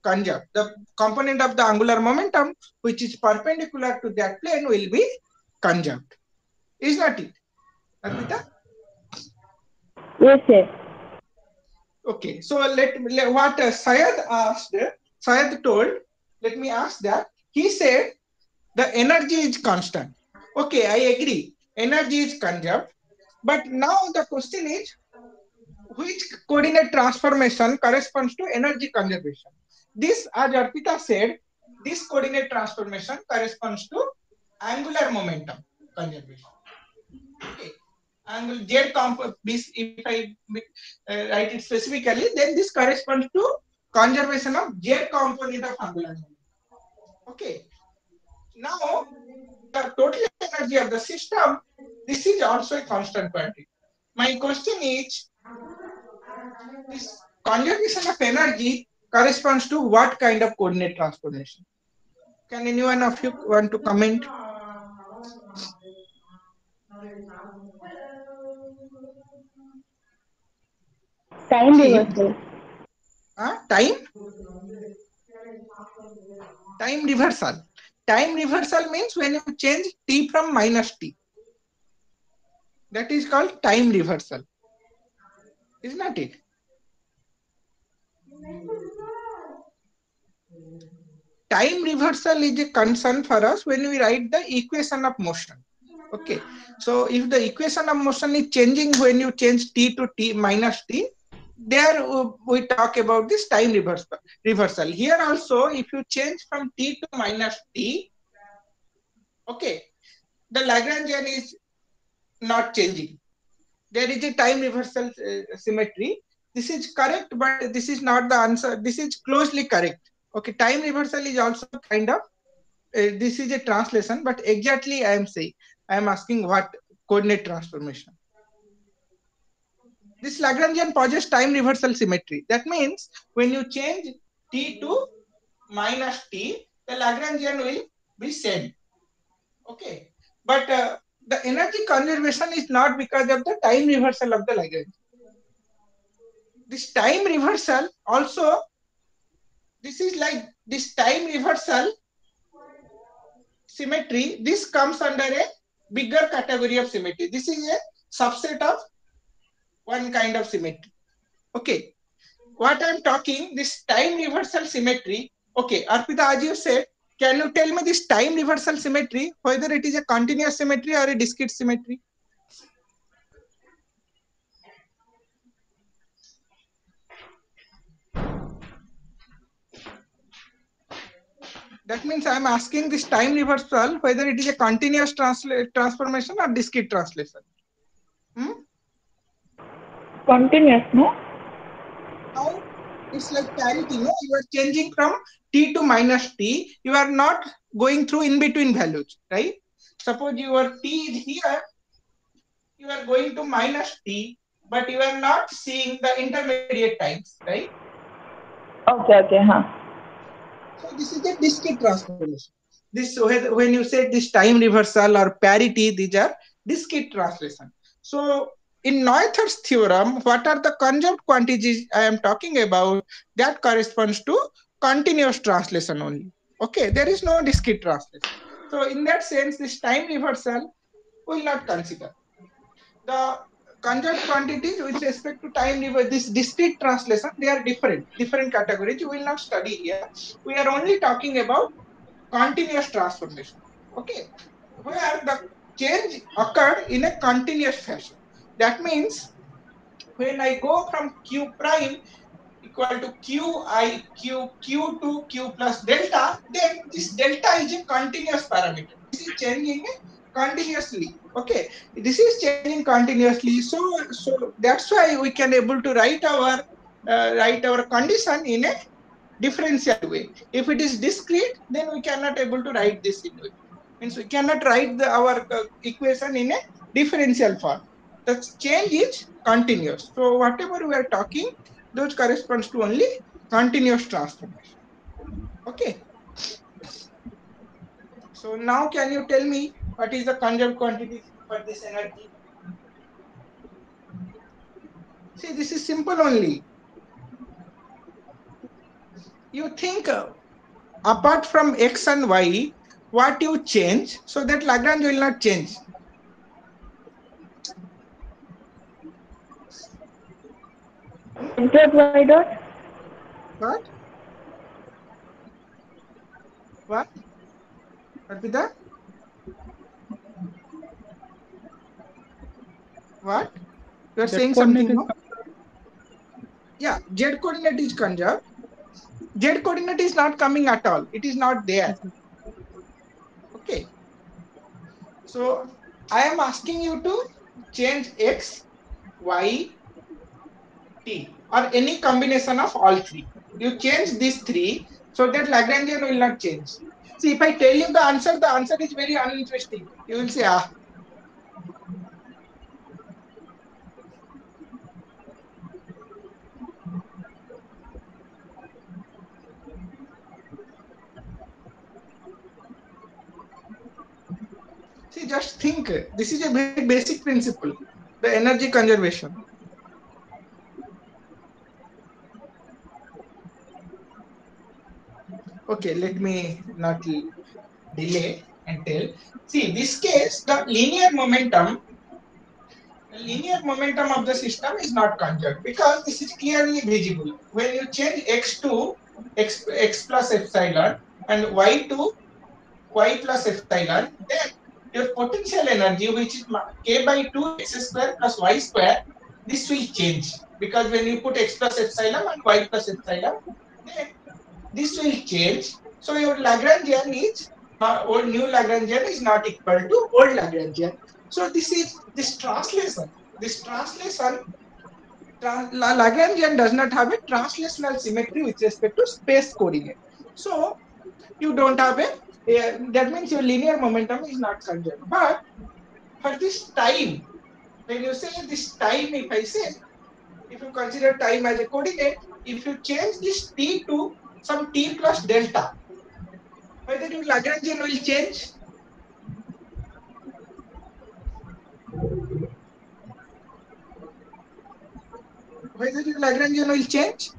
conserved. The component of the angular momentum which is perpendicular to that plane will be conserved. Is not it, Arpita? Yes. Okay. So what Syed asked, Syed told, let me ask that. He said the energy is constant. Okay, I agree. Energy is conserved. But now the question is, which coordinate transformation corresponds to energy conservation? This, as Arpita said, this coordinate transformation corresponds to angular momentum conservation. angle Z comp, if I write it specifically, then this corresponds to conservation of Z component of angular momentum. Okay. Now, the total energy of the system, this is also a constant quantity. My question is, this conservation of energy corresponds to what kind of coordinate transformation? Can anyone of you want to comment? Time See, reversal. time reversal. Time reversal means when you change t from minus t. That is called time reversal. Is not it? Time reversal is a concern for us when we write the equation of motion. Okay. So if the equation of motion is changing when you change t to t minus t, there we talk about this time reversal. Here also, if you change from t to minus t, okay, the Lagrangian is not changing. There is a time reversal symmetry. This is correct, but this is not the answer. This is closely correct. Okay, time reversal is also kind of, this is a translation, but exactly I am saying, I am asking what coordinate transformation. This Lagrangian possesses time reversal symmetry. That means when you change t to minus t, the Lagrangian will be same. Okay, but the energy conservation is not because of the time reversal of the Lagrangian. This time reversal also, this is like this time reversal symmetry, this comes under a bigger category of symmetry. This is a subset of one kind of symmetry. Okay, what I'm talking, this time reversal symmetry. Okay, Arpita, as you said, can you tell me this time reversal symmetry, whether it is a continuous symmetry or a discrete symmetry? That means I'm asking this time reversal, whether it is a continuous transformation or discrete translation. Continuous, no? Now it's like parity, no? You are changing from t to minus t. You are not going through in between values, right? Suppose your t is here, you are going to minus t, but you are not seeing the intermediate times, right? Okay, huh. So this is a discrete transformation. This, when you say this time reversal or parity, these are discrete translation. So in Noether's theorem, what are the conjunct quantities I am talking about? That corresponds to continuous translation only. Okay, there is no discrete translation. So in that sense, this time reversal will not consider. The conjunct quantities with respect to time reversal, this discrete translation, they are different categories. You will not study here. We are only talking about continuous transformation. Okay, where the change occurred in a continuous fashion. That means when I go from q prime equal to q to q plus delta, then this delta is a continuous parameter. This is changing continuously. Okay, this is changing continuously. So that's why we can able to write our condition in a differential way. If it is discrete, then we cannot able to write this in way. Means we cannot write our equation in a differential form. The change is continuous. So whatever we are talking, those corresponds to only continuous transformation. Okay. So now can you tell me what is the conserved quantity for this energy? See, this is simple only. You think apart from x and y, what you change, so that Lagrange will not change. Dot y dot? What? What? Arpita? What? You are saying something, no? Yeah, z coordinate is conserved. Z coordinate is not coming at all. It is not there. Okay. So I am asking you to change x, y, t, or any combination of all three. You change these three so that Lagrangian will not change. See, if I tell you the answer is very uninteresting. You will say, ah. See, just think. This is a very basic principle, the energy conservation. Okay, let me not delay and tell. See, this case, the linear momentum of the system is not conserved because this is clearly visible. When you change x to x plus epsilon and y to y plus epsilon, then your potential energy, which is k by 2 x square plus y square, this will change because when you put x plus epsilon and y plus epsilon, then this will change. So your Lagrangian is or new Lagrangian is not equal to old Lagrangian. So this translation. Lagrangian does not have a translational symmetry with respect to space coordinate. So you don't have that means your linear momentum is not conserved. But for this time, when you say this time, if you consider time as a coordinate, if you change this t to some t plus delta, whether your Lagrangian will change? Whether your Lagrangian will change?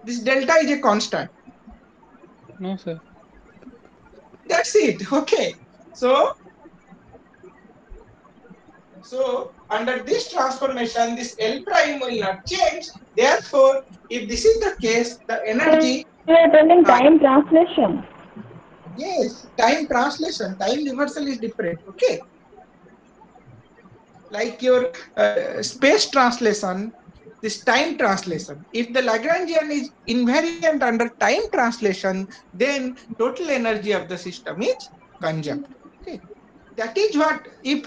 This delta is a constant. No, sir. That's it. Okay. So under this transformation, this L prime will not change. Therefore, if this is the case, the energy. You are telling time translation. Yes, time translation, time reversal is different. Okay. Like your space translation, this time translation. If the Lagrangian is invariant under time translation, then total energy of the system is conserved. Okay. That is what if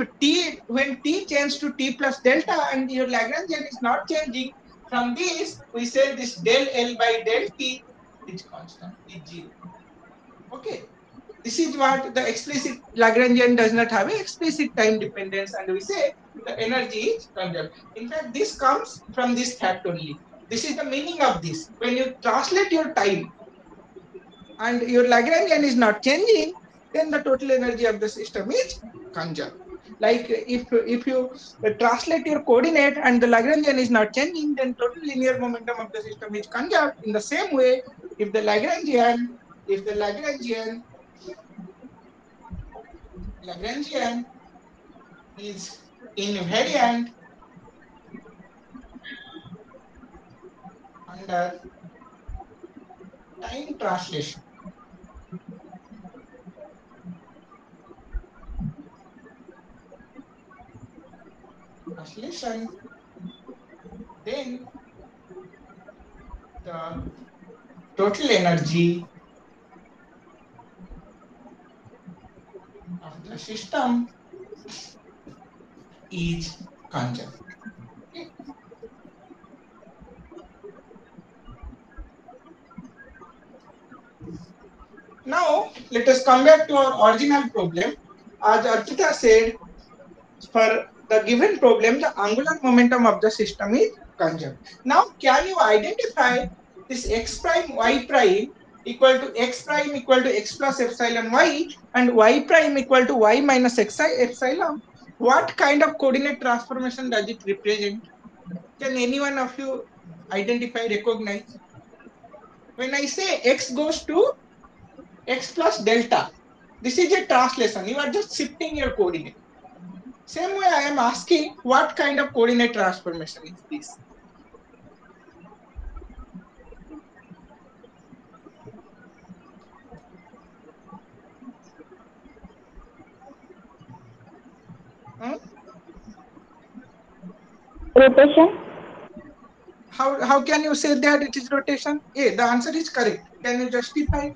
when t changes to t plus delta and your Lagrangian is not changing, from this we say this del L by del t is constant, is 0. Okay. This is what the explicit Lagrangian does not have an explicit time dependence, and we say the energy is conserved. In fact, this comes from this fact only. This is the meaning of this. When you translate your time and your Lagrangian is not changing, then the total energy of the system is conserved. Like if you translate your coordinate and the Lagrangian is not changing, then total linear momentum of the system is conserved. In the same way, if the Lagrangian is invariant under time translation. Then the total energy of the system is conserved. Okay. Now, let us come back to our original problem. As Arpita said, for the given problem, the angular momentum of the system is conserved. Now, can you identify this x prime y prime equal to x prime equal to x plus epsilon y and y prime equal to y minus x epsilon? What kind of coordinate transformation does it represent? Can any one of you identify, recognize? When I say x goes to x plus delta, this is a translation. You are just shifting your coordinate. Same way I am asking what kind of coordinate transformation is this? Rotation. How can you say that it is rotation? A, the answer is correct. Can you justify?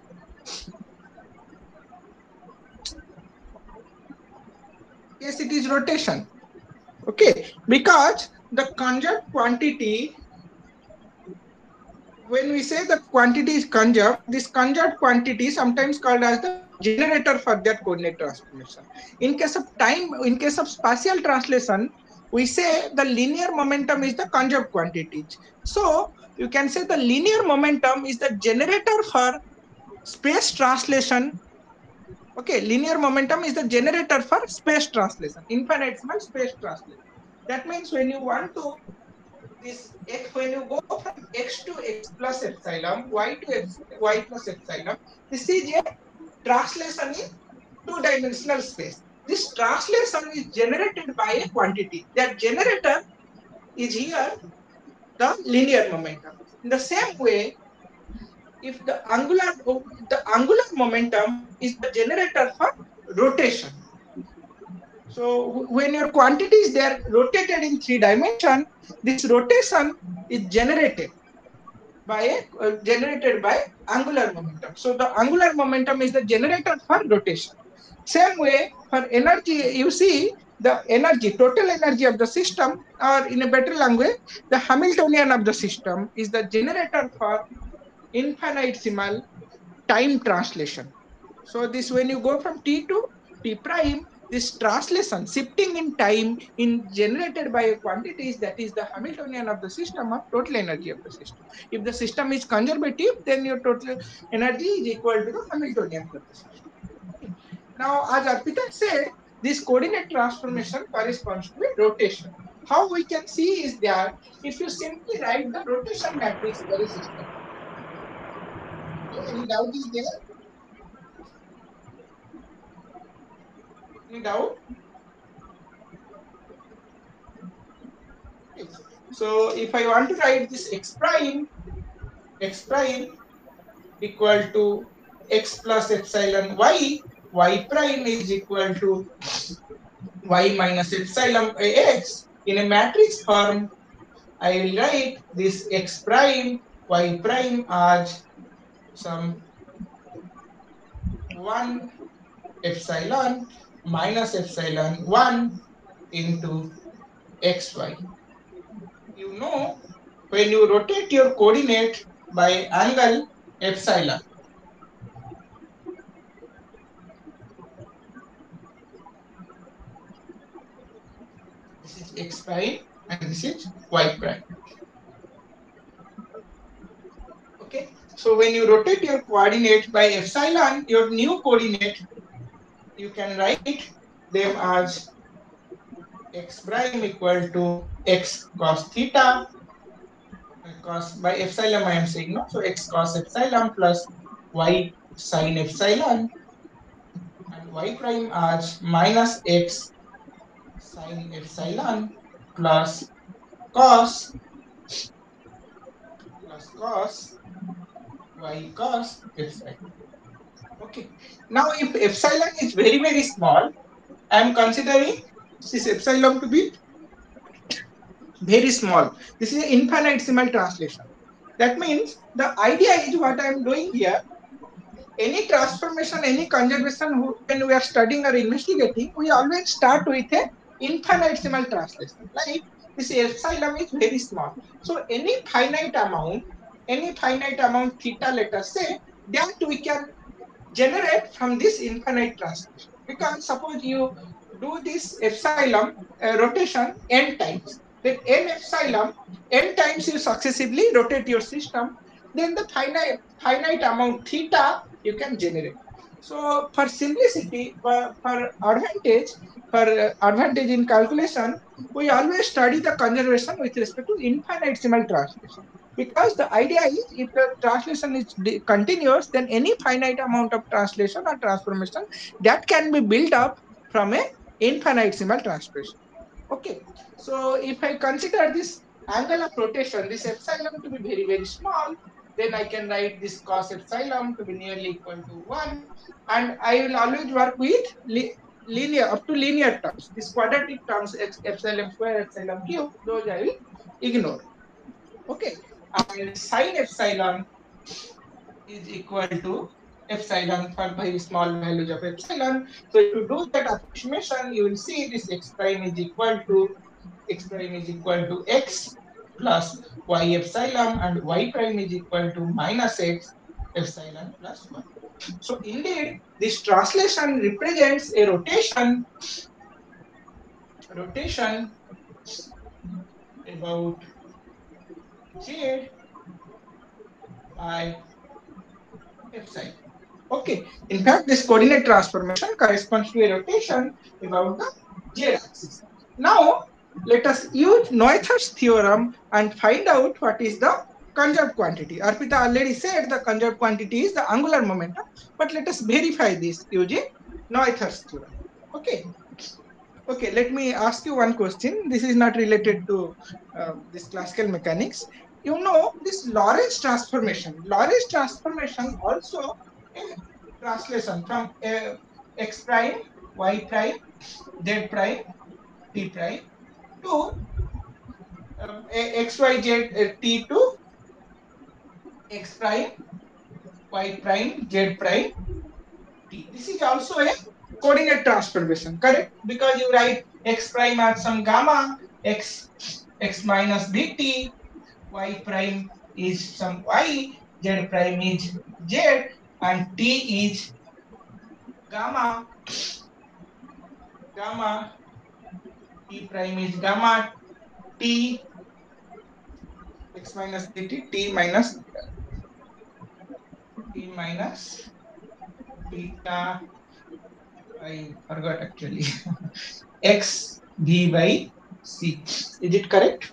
case it is rotation. Okay, because the conserved quantity, when we say the quantity is conserved, this conserved quantity is sometimes called as the generator for that coordinate transformation. In case of time, in case of spatial translation, we say the linear momentum is the conserved quantity. So you can say the linear momentum is the generator for space translation. Okay, linear momentum is the generator for space translation, infinitesimal space translation. That means when you want to this x, when you go from x to x plus epsilon, y to x, y plus epsilon, this is a translation in two-dimensional space. This translation is generated by a quantity. That generator is here the linear momentum. In the same way, if the angular momentum is the generator for rotation. So when your quantities they are rotated in 3 dimension, this rotation is generated by angular momentum. So the angular momentum is the generator for rotation. Same way for energy, you see the energy, total energy of the system, or in a better language, the Hamiltonian of the system is the generator for infinitesimal time translation. So this, when you go from t to t prime, this translation shifting in time in generated by a quantities, that is the Hamiltonian of the system of total energy of the system. If the system is conservative, then your total energy is equal to the Hamiltonian of the system. Okay. Now, as Arpita said, this coordinate transformation corresponds to a rotation. How we can see is that if you simply write the rotation matrix very system. Any doubt is there? Any doubt? So if I want to write this x prime equal to x plus epsilon y prime is equal to y minus epsilon x in a matrix form, I will write this x prime y prime as some 1 epsilon minus epsilon 1 into xy. You know, when you rotate your coordinate by angle epsilon, this is x prime and this is y prime. Okay, so when you rotate your coordinate by epsilon, your new coordinate, you can write them as x prime equal to x cos theta, cos by epsilon I am saying, no, so x cos epsilon plus y sin epsilon, and y prime as minus x sin epsilon plus cos y cos epsilon. Okay. Now, if epsilon is very, very small, I am considering this epsilon to be very small. This is an infinitesimal translation. That means the idea is what I am doing here. Any transformation, any conservation, when we are studying or investigating, we always start with a infinitesimal translation. Like this epsilon is very small. So any finite amount theta, let us say, that we can generate from this infinite translation. Because suppose you do this epsilon rotation n times, then n times you successively rotate your system, then the finite amount theta you can generate. So for simplicity, for advantage in calculation, we always study the conservation with respect to infinitesimal translation. Because the idea is, if the translation is continuous, then any finite amount of translation or transformation that can be built up from a infinitesimal translation. Okay, so if I consider this angle of rotation, this epsilon to be very, very small, then I can write this cos epsilon to be nearly equal to 1, and I will always work with linear, up to linear terms. This quadratic terms, epsilon square, epsilon cube, those I will ignore. Okay, and sin epsilon is equal to epsilon for very small values of epsilon. So if you do that approximation, you will see this x prime is equal to x plus y epsilon, and y prime is equal to minus x epsilon plus 1. So indeed, this translation represents a rotation about z by epsilon. Okay. In fact, this coordinate transformation corresponds to a rotation about the z-axis. Now, let us use Noether's theorem and find out what is the conserved quantity. Arpita already said the conserved quantity is the angular momentum, but let us verify this using Noether's theorem. Okay. Okay, let me ask you one question. This is not related to this classical mechanics. You know this Lorentz transformation. Lorentz transformation also a translation from x prime, y prime, z prime, t prime to x, y, z, t to x prime, y prime, z prime, t. This is also a coordinate transformation, correct? Because you write x prime as some gamma, x minus dt, y prime is some y, z prime is z, and t is gamma, t prime is gamma, t, x minus dt, t minus beta, I forgot actually, x v by c. Is it correct?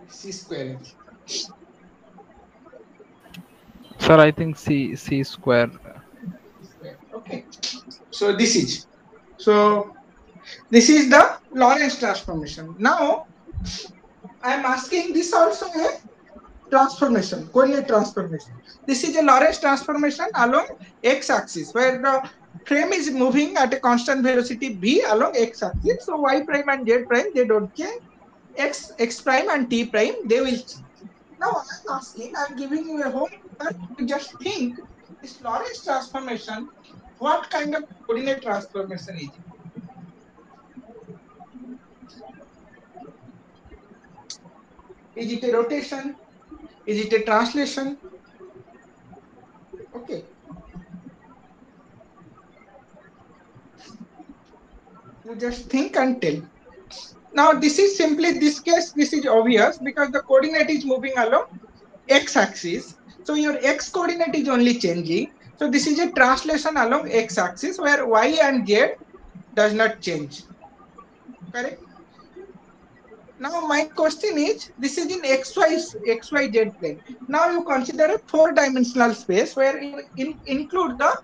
C square. Sir, I think C square. Okay. So this is the Lorentz transformation. Now I am asking this also a transformation, coordinate transformation. This is a Lorentz transformation along x-axis, where the frame is moving at a constant velocity v along x-axis. So y prime and z prime, they don't change. X prime and t prime, they will change. Now I'm asking, I'm giving you a homework to just think this Lorentz transformation, what kind of coordinate transformation is it? Is it a rotation? Is it a translation? Okay. You just think and tell. Now this is simply, this case, this is obvious because the coordinate is moving along x-axis. So your x coordinate is only changing. So this is a translation along x-axis where y and z does not change. Correct? Now my question is, this is in XYZ plane. Now you consider a 4-dimensional space where you include the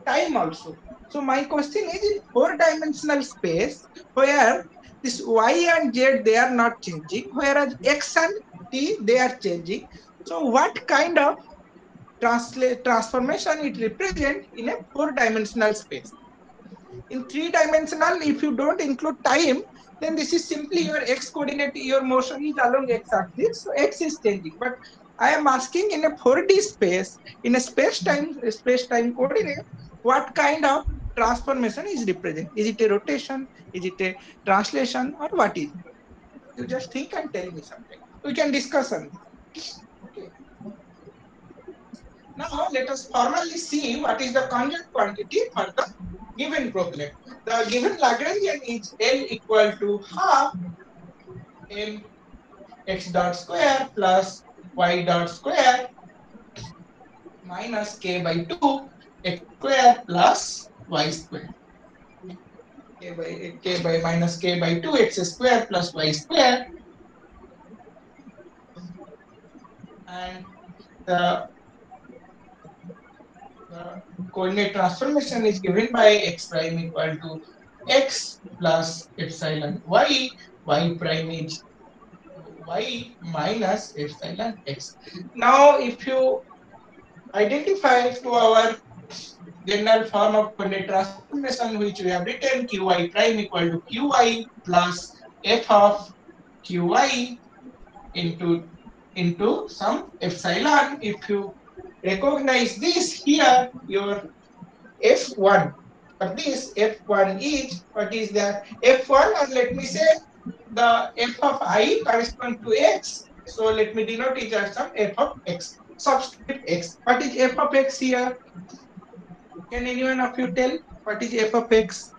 time also. So my question is, in 4-dimensional space where this y and z, they are not changing, whereas x and t, they are changing. So what kind of transformation it represents in a 4-dimensional space? In 3-dimensional, if you don't include time, then this is simply your x coordinate, your motion is along x-axis, so x is changing. But I am asking, in a 4D space, in a space-time coordinate, what kind of transformation is represented? Is it a rotation? Is it a translation? Or what is it? You just think and tell me something. We can discuss on this. Okay. Now let us formally see what is the conjugate quantity for the given problem. The given Lagrangian is L equal to half m x dot square plus y dot square minus k by 2 x square plus y square. K by minus k by 2 x square plus y square. And the coordinate transformation is given by x prime equal to x plus epsilon y, y prime is y minus epsilon x. Now, if you identify to our general form of coordinate transformation, which we have written, qy prime equal to qy plus f of qy into into some epsilon. If you recognize this here, your F1 for this F1 is, what is the F1, or let me say the f of I correspond to x. So let me denote it as some f of x. Subscript x. What is f of x here? Can anyone of you tell what is f of x?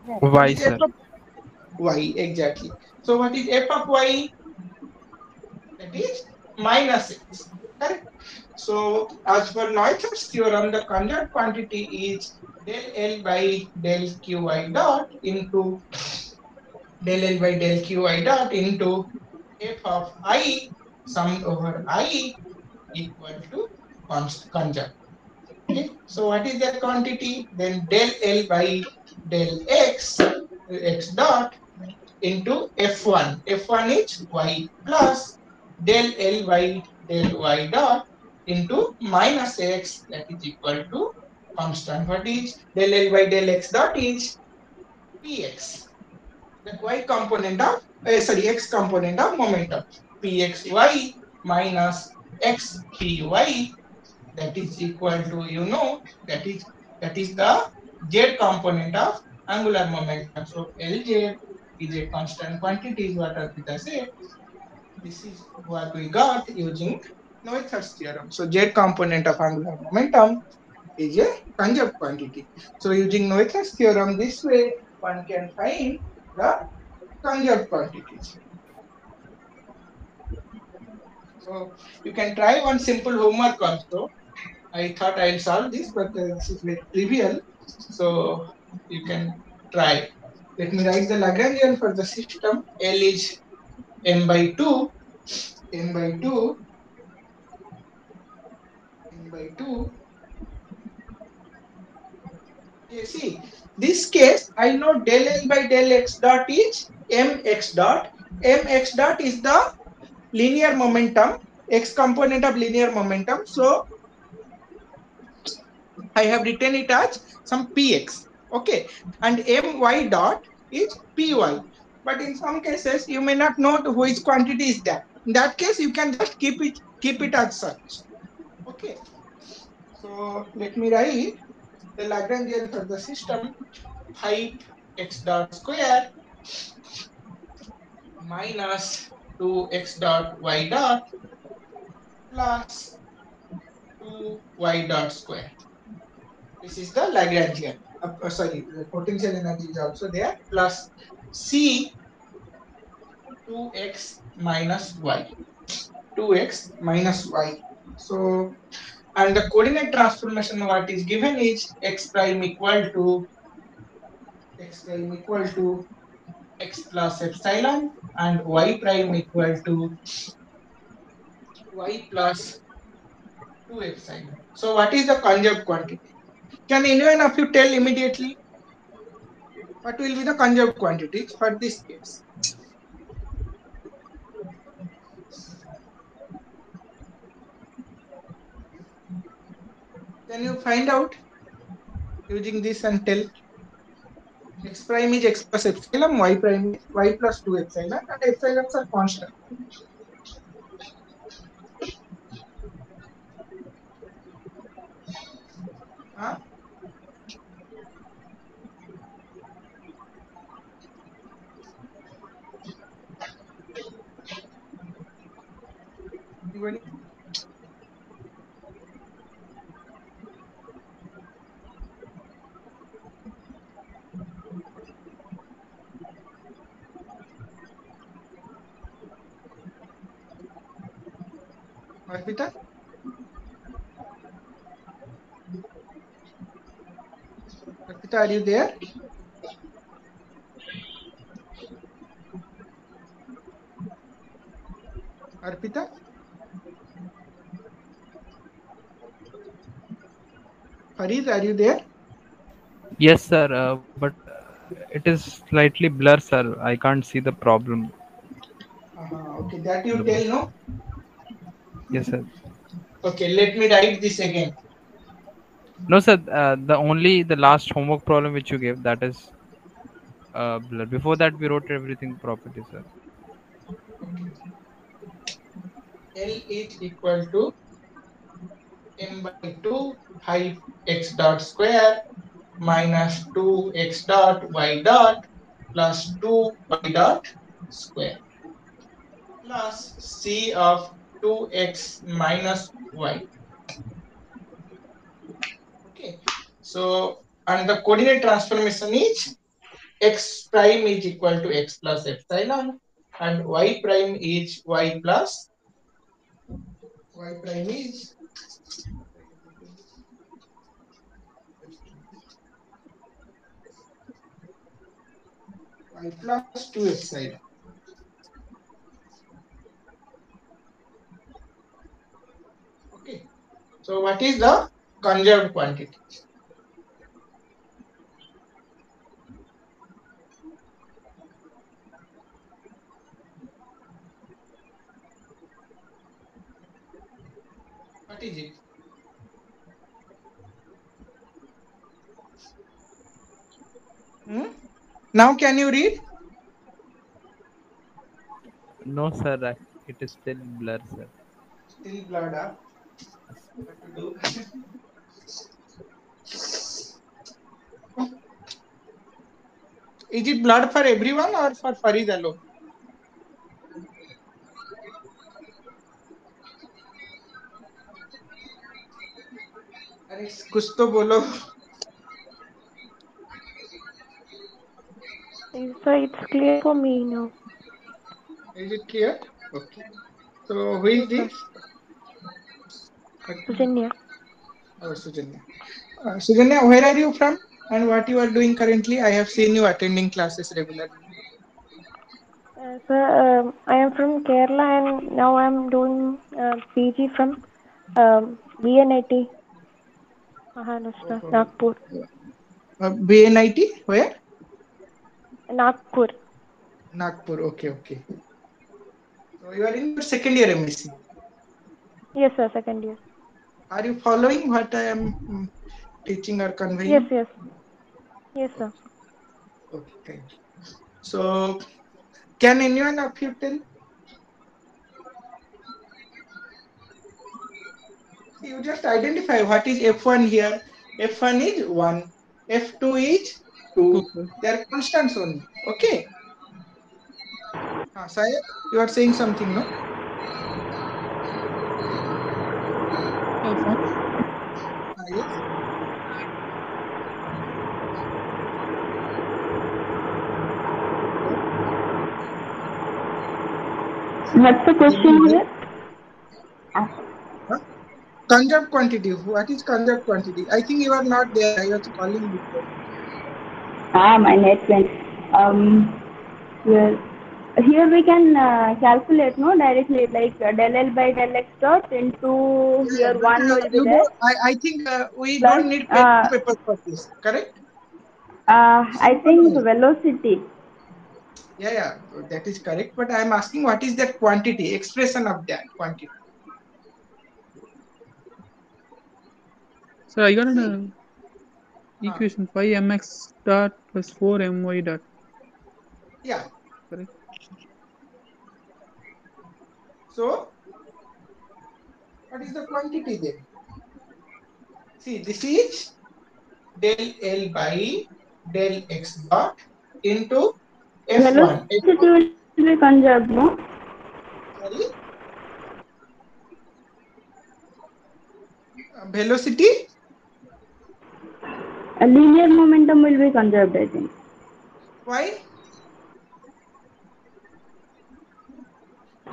What Y, is f sir. of y? Exactly. So what is f of y? That is minus x. Correct. So as per Neuch's theorem, the conjugate quantity is del L by del Qy dot into del L by del Qy dot into f of I summed over I equal to conjugate. Okay. So what is that quantity? Then del L by del x dot into F1. F1 is y plus del L by del y dot into minus x, that is equal to constant. What is del L by del x dot is px, the y component of x component of momentum, pxy minus xpy, that is equal to, that is the z component of angular momentum. So Lz is a constant quantity, is what Arpita said. This is what we got using Noether's theorem. So z component of angular momentum is a conjugate quantity. So using Noether's theorem, this way one can find the conjugate quantities. So you can try one simple homework also. I thought I'll solve this, but this is very trivial. So you can try. Let me write the Lagrangian for the system. L is m by 2, m by 2, m by 2. Okay, see, this case, I know del L by del x dot is mx dot. Mx dot is the linear momentum, x component of linear momentum. So I have written it as some px. Okay, and my dot is py. But in some cases, you may not know which quantity is that. In that case, you can just keep it as such. Okay. So let me write the Lagrangian for the system. Height x dot square minus 2x dot y dot plus 2y dot square. This is the Lagrangian. Sorry, the potential energy is also there, plus C 2x minus y. 2x minus y. So, and the coordinate transformation what is given is x prime equal to x plus epsilon and y prime equal to y plus 2 epsilon. So what is the conjugate quantity? Can anyone of you tell immediately what will be the conjugate quantities for this case? Can you find out using this and tell? X prime is x plus epsilon, y prime is y plus 2 epsilon, and epsilons are constant. Huh? Anybody? Arpita? Arpita, are you there? Arpita? Farid, are you there? Yes, sir. But it is slightly blur, sir. I can't see the problem. Okay, that you tell, no? Yes, sir. Okay, let me write this again. No, sir. The last homework problem which you gave, that is blur. Before that, we wrote everything properly, sir. Okay. L is equal to m by 2 height x dot square minus 2x dot y dot plus 2y dot square plus c of 2x minus y. Okay, so and the coordinate transformation is x prime is equal to x plus epsilon and y prime is y plus y prime is y plus 2 epsilon. Okay, so what is the conserved quantity? What is it? Now can you read? No, sir. It is still blur, sir. Still blurred up. What to do? Is it blurred for everyone or for Farid alone? अरे कुछ तो बोलो. So it's clear for me now. Is it clear? Okay. So who is Yes, this? Sujanya. Oh, Sujanya. Sujanya, where are you from and what you are doing currently? I have seen you attending classes regularly. Sir, I am from Kerala and now I am doing PG from BNIT, Maharashtra, Nagpur. BNIT, where? Nagpur. Nagpur, okay, okay. So you are in your second year MSc. Yes, sir, second year. Are you following what I am teaching or conveying? Yes, yes. Yes, sir. Okay, thank you. So can anyone of you tell? You just identify what is F1 here. F1 is 1. F2 is 2. Okay. They are constants only. Okay. Sayed, you are saying something, no? Yes. What's the question here? Conserved quantity. What is conserved quantity? I think you are not there. I was calling before. My net went. Here we can calculate, no, directly, like del L by del X dot into here But, 1 will be there. I think we Plus, don't need pen and paper for this, correct? I think velocity. Yeah, that is correct. But I am asking what is that quantity, expression of that quantity? So I got an equation 5mx dot plus 4my dot. Yeah. Correct. So what is the quantity then? See, this is del L by del X dot into F1. Velocity will be conserved, no? Sorry? Velocity? A linear momentum will be conserved, I think. Why?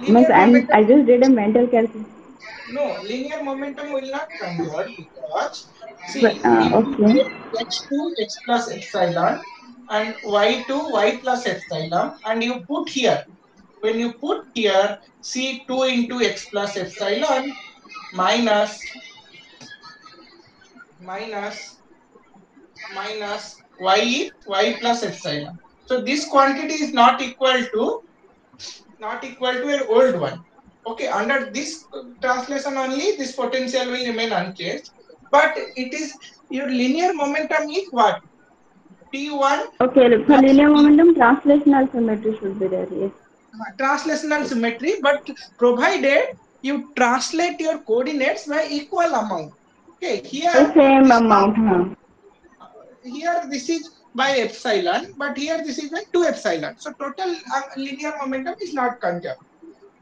I just did a mental calculation. No, linear momentum will not conserve because see, But, if you okay. take x2 x plus epsilon and y2 y plus epsilon and you put here, when you put here c2 into x plus epsilon minus y plus epsilon. So this quantity is not equal to an old one. Okay, under this translation only, this potential will remain unchanged. But it is your linear momentum is what? T1. Okay, for linear momentum, translational symmetry should be there. Yes. Translational symmetry, but provided you translate your coordinates by equal amount. Okay, The here same amount. Huh? here this is by epsilon, but here this is by 2 epsilon. So total linear momentum is not conserved.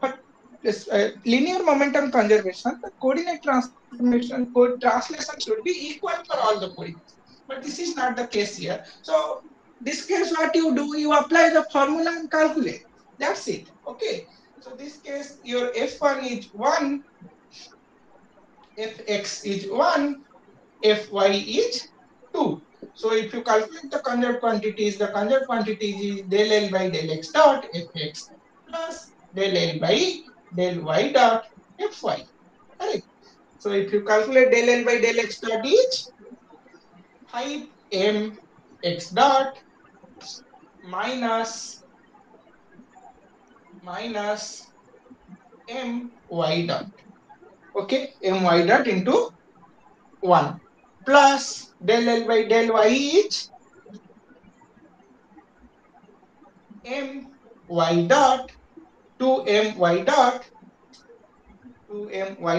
But this linear momentum conservation, the coordinate transformation, translation should be equal for all the coordinates. But this is not the case here. So this case, what you do, you apply the formula and calculate. That's it. Okay. So this case, your F1 is 1, Fx is 1, Fy is 2. So if you calculate the conserved quantities, the conserved quantities is del L by del x dot Fx plus del L by del y dot Fy. Correct. So if you calculate del L by del x dot is 5m x dot minus my dot. Okay, my dot into 1 plus del L by del y is my dot 2my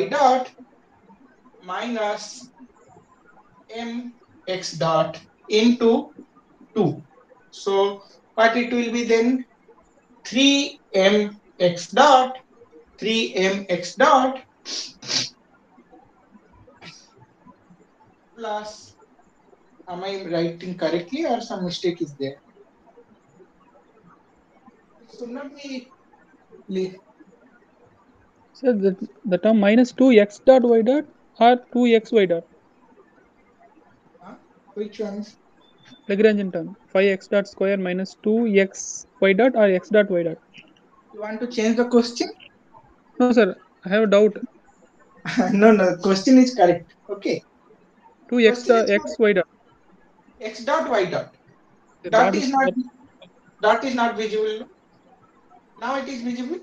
dot minus mx dot into 2. So what it will be then? 3mx dot plus, am I writing correctly or some mistake is there? It should not be. So the term minus 2x dot y dot or 2xy dot. Which ones? Lagrangian term 5x dot square minus 2xy dot or x dot y dot. You want to change the question? No, sir. I have a doubt. No, question is correct. Okay. 2x Question dot is xy dot. x dot y dot. The Dot dot is is not visible. Now it is visible.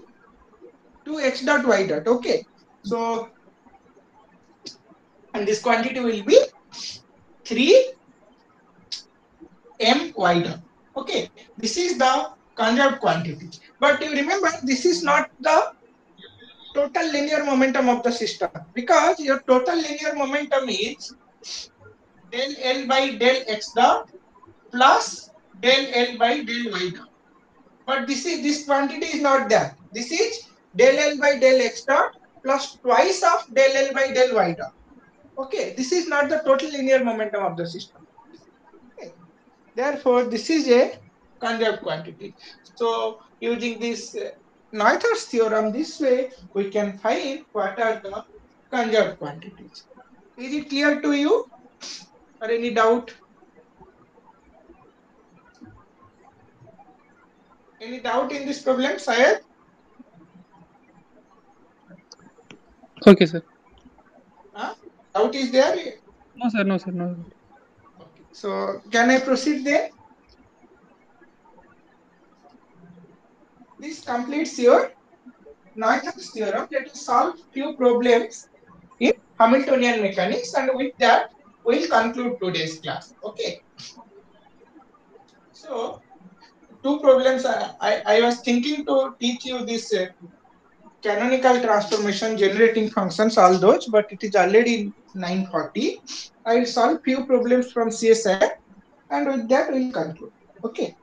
2x dot y dot. Okay. So, and this quantity will be 3m dot. Okay. This is the conserved quantity. But you remember, this is not the total linear momentum of the system, because your total linear momentum is del L by del x dot plus del L by del y dot. But this quantity is not that. This is del L by del x dot plus twice of del L by del y dot. Okay, this is not the total linear momentum of the system. Okay. Therefore, this is a conserved quantity. So, using this Noether's theorem, this way we can find what are the conserved quantities. Is it clear to you, or any doubt? Any doubt in this problem, Sayed? okay, sir. Doubt is there? No, sir. No, sir. No. Sir. Okay. So, can I proceed then? This completes your Noether's theorem. Let us solve few problems in Hamiltonian mechanics, and with that we'll conclude today's class. Okay. So, two problems. I was thinking to teach you this canonical transformation, generating functions, all those, but it is already 9:40. I will solve few problems from CSI, and with that we'll conclude. Okay.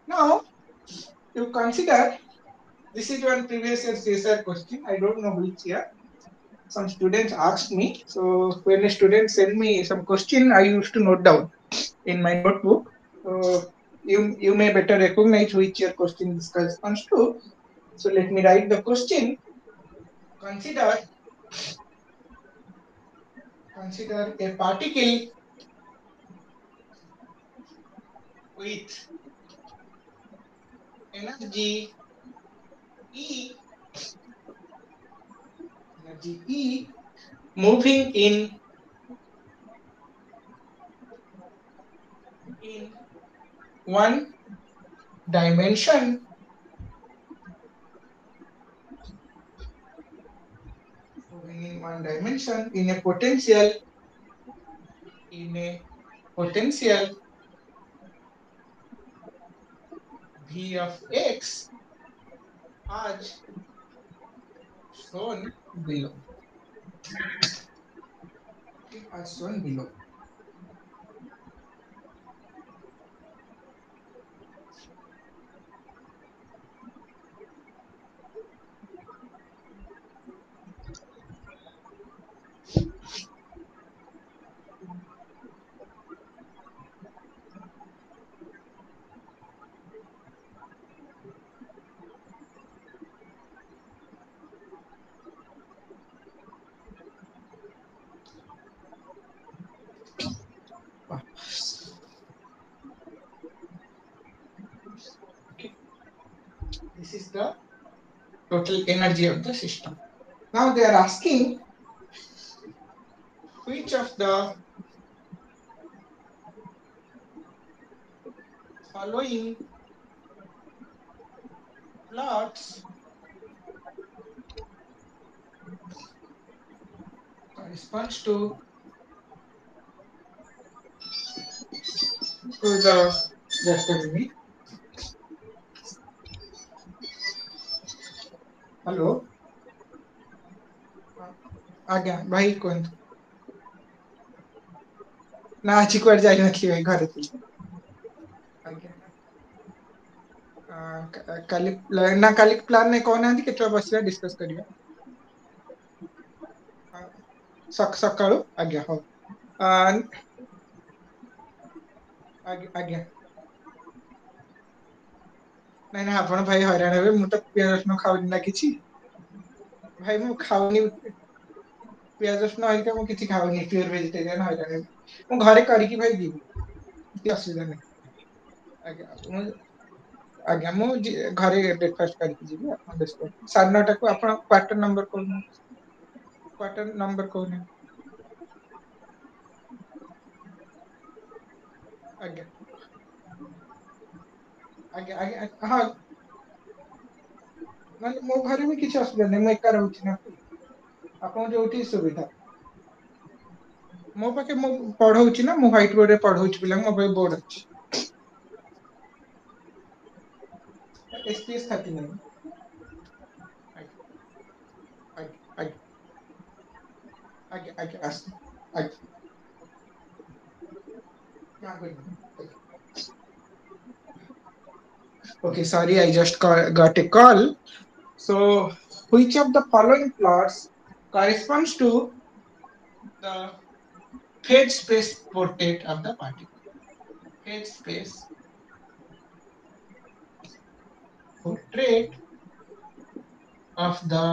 Now, you consider, this is one previous year CSR question. I don't know which year. Some students asked me. So when a student sent me some question, I used to note down in my notebook. So you may better recognize which year question this corresponds to. So let me write the question. Consider a particle with energy E moving in one dimension in a potential V of X as shown below. As shown below. Okay. This is the total energy of the system. Now they are asking which of the following plots corresponds to the just a minute. Hello. ଆଜ୍ଞା ଭାଇ କୁହନ୍ତୁ ନା ଆଜି କୁଆଡେ ଯାଇନଥିଲି ଭାଇ ଘରେ ଥିଲି ଆଜ୍ଞା କାଲି ନା କାଲି ପ୍ଲାନ୍ ନାହିଁ କହୁନାହାନ୍ତି କେତେବେଳେ ବସିବା ଡିସ୍କସ୍ କରିବା ସକାଳୁ ଆଜ୍ଞା ହଉ ଆଜ୍ଞା ନାଇଁ ନାଇଁ ଆପଣ ଭାଇ ହଇରାଣ ହେବେ ମୁଁ ତ ପିଆଜ ରସୁଣ ଖାଉନି ନା କିଛି ଭାଇ ମୁଁ ଖାଉନି ପିଆଜ ରସୁଣ ହେଇକା ମୁଁ କିଛି ଖାଉନି ପିଓର ଭେଜିଟେରିଆନ ହଇରାଣ ହେବି ମୁଁ ଘରେ କରିକି ଭାଇ ଯିବି କିଛି ଅସୁବିଧା ନାହିଁ ଆଜ୍ଞା ମୁଁ ଘରେ ବ୍ରେକଫାଷ୍ଟ କରିକି ଯିବି ଆପଣ ବ୍ୟସ୍ତ 9:30କୁ ଆପଣ କ୍ୱାର୍ଟର ନମ୍ବର କହୁନାହାନ୍ତି ଆଜ୍ଞା ଆଜ୍ଞା ଆଜ୍ଞା ହଁ ମାନେ ମୋ ଘରେ ବି କିଛି ଅସୁବିଧା ନାହିଁ ମୁଁ ଏକା ରହୁଛି ନା ଆପଣ ଯୋଉଠି ସୁବିଧା ମୋ ପାଖେ ମୁଁ ପଢଉଛି ନା ମୁଁ ହ୍ୱାଇଟ ବୋର୍ଡରେ ପଢଉଛି ପିଲାଙ୍କୁ ମୋ ପାଖେ ବୋର୍ଡ ଅଛି SPS 39 ଆଜ୍ଞା ଆଜ୍ଞା ଆସ ଆଜ୍ଞା okay sorry I just got a call so which of the following plots corresponds to the phase space portrait of the particle phase space portrait of the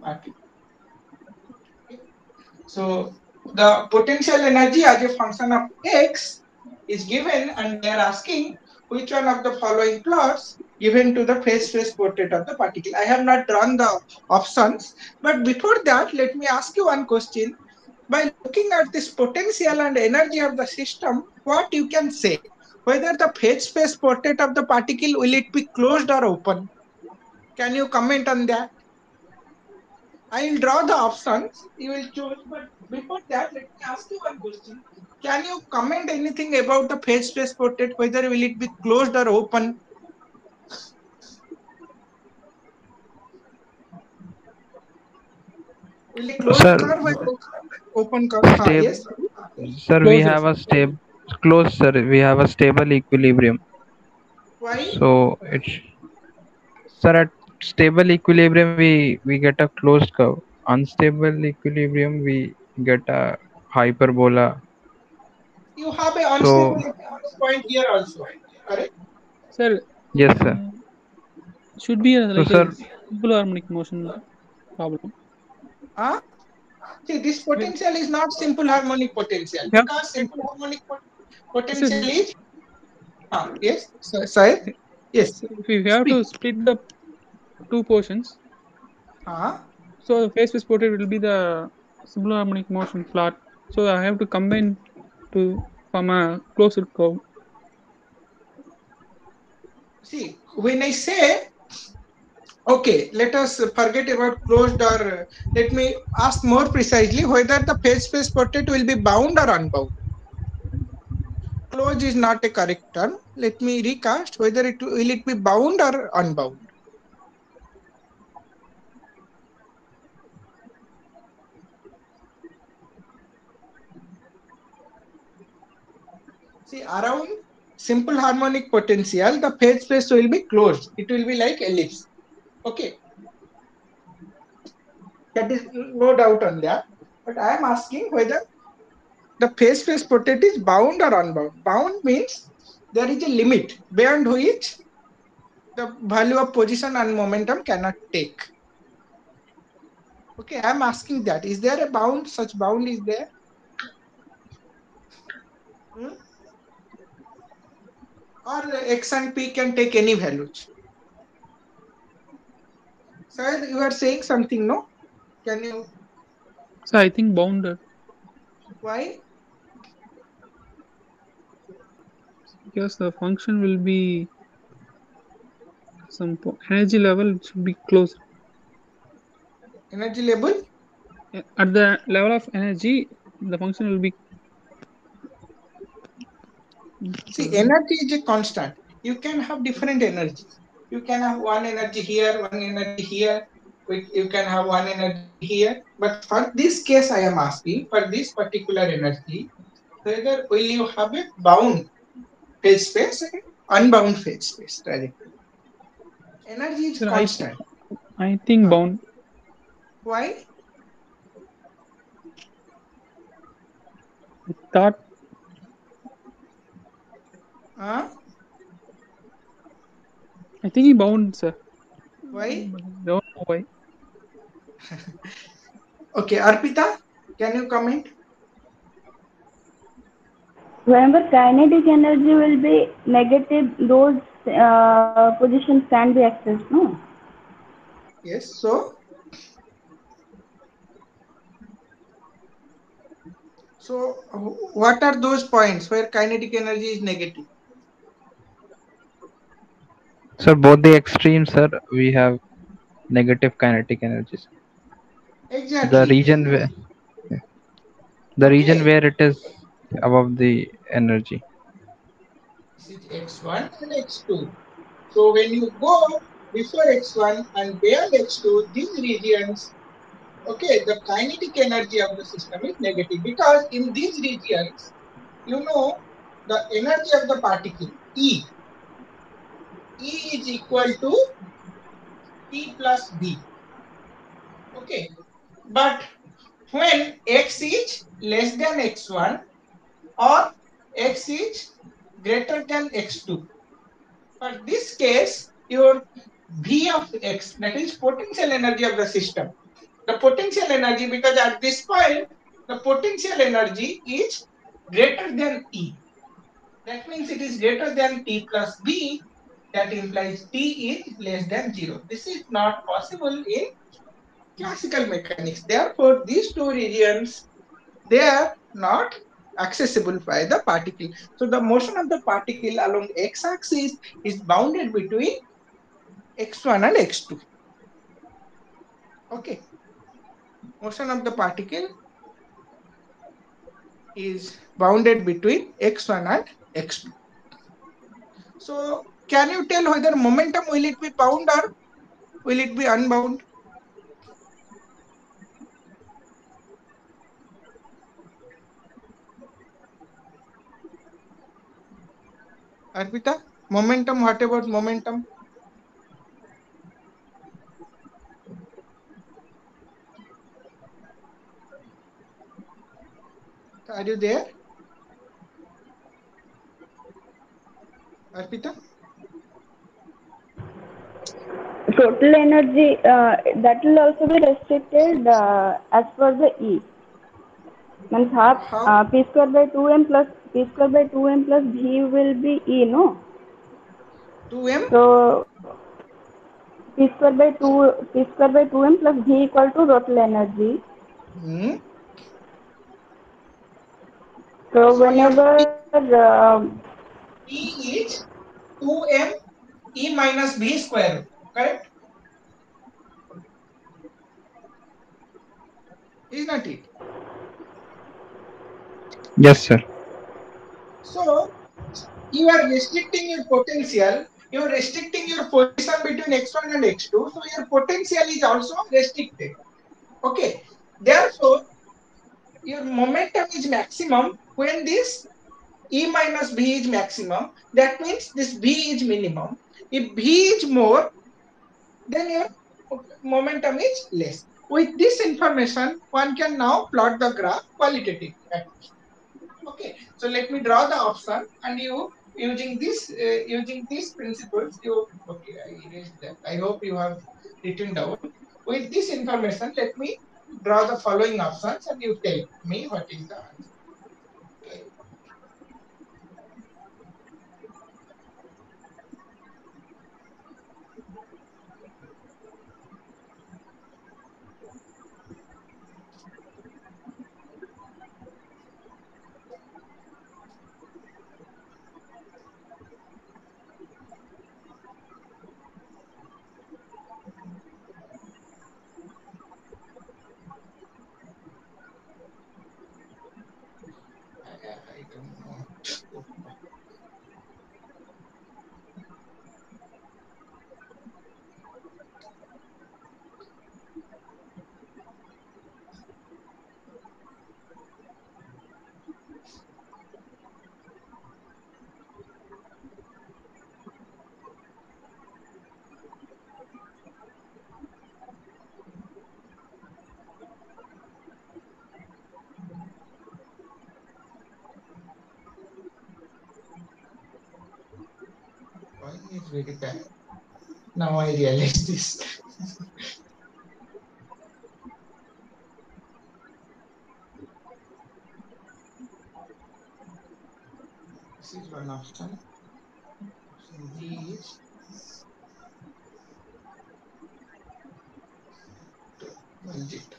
particle okay. So the potential energy as a function of x is given and they are asking which one of the following plots given to the phase space portrait of the particle. I have not drawn the options, but before that, let me ask you one question. By looking at this potential and energy of the system, what you can say? Whether the phase space portrait of the particle, will it be closed or open? Can you comment on that? I will draw the options, you will choose, but before that, let me ask you one question. Can you comment anything about the phase space portrait, whether will it be closed or open? Will it closed Sir, curve or open curve? Yes. sir, we Closed, have a stable close, sir. We have a stable equilibrium. Why? So it's sir at stable equilibrium we get a closed curve. Unstable equilibrium we get a hyperbola. You have a So unstable point here also, correct? Sir, yes, sir. should be So like sir, a simple harmonic motion problem. Huh? See, this potential is not simple harmonic potential Yeah. because simple harmonic Sir, potential is yes, sir, yes. if we have Speak. to split the two portions, so the phase space portrait will be the simple harmonic motion plot. So I have to combine to form a closed curve. See, when I say okay, let us forget about closed or let me ask more precisely whether the phase space portrait will be bound or unbound. To closed is not a correct term. Let me recast whether will it be bound or unbound. See, around simple harmonic potential, the phase space will be closed. It will be like ellipse. Okay. That is no doubt on that. But I am asking whether the phase space potential is bound or unbound. Bound means there is a limit beyond which the value of position and momentum cannot take. Okay, I am asking that. Is there a bound? Such bound is there? Or x and p can take any values? Sir, you are saying something, no? Can you? So I think bounded. Why? Because the function will be some energy level, it should be close. Energy level? At the level of energy, the function will be. See, energy is a constant. You can have different energies. You can have one energy here, one energy here. You can have one energy here. But for this case, I am asking for this particular energy, whether will you have a bound phase space and unbound phase space trajectory? Energy is Sir, constant. I think bound. Why? I thought. I think he bound, sir. Why? Don't know why. Okay, Arpita, can you comment? Whenever kinetic energy will be negative, those positions can be accessed, no? Yes, so what are those points where kinetic energy is negative? So both the extremes, sir, we have negative kinetic energies. Exactly. The region where it is above the energy. This is x1 and x2. So when you go before x1 and beyond x2, these regions, okay, the kinetic energy of the system is negative because in these regions, you know, the energy of the particle, E is equal to T plus B. Okay, but when x is less than x1 or x is greater than x2, for this case, your V of x, that is potential energy of the system. The potential energy, because at this point, the potential energy is greater than E. That means it is greater than T plus B. That implies T is less than 0. This is not possible in classical mechanics. Therefore, these two regions, they are not accessible by the particle. So the motion of the particle along x-axis is bounded between x1 and x2. Okay. Motion of the particle is bounded between x1 and x2. So can you tell whether momentum will it be bound or will it be unbound? Arpita, momentum, what about momentum? Are you there? Arpita? Total energy that will also be restricted as per the E. Means half p square by 2m plus v will be E, no? 2m? So p square by 2m plus v equal to total energy. So whenever E is 2m E minus v square, correct? Is not it? Yes, sir. So you are restricting your potential, you are restricting your position between x1 and x2, so your potential is also restricted. Okay, therefore your momentum is maximum when this E minus B is maximum. That means this B is minimum. If B is more, then your momentum is less. With this information, one can now plot the graph qualitatively. Okay, so let me draw the option, and you using these principles, you okay. I erased that. I hope you have written down. With this information, let me draw the following options, and you tell me what is the answer. Okay. I don't know. Drawing is very bad. Now I realize this. This is one option. Option B is to merge it.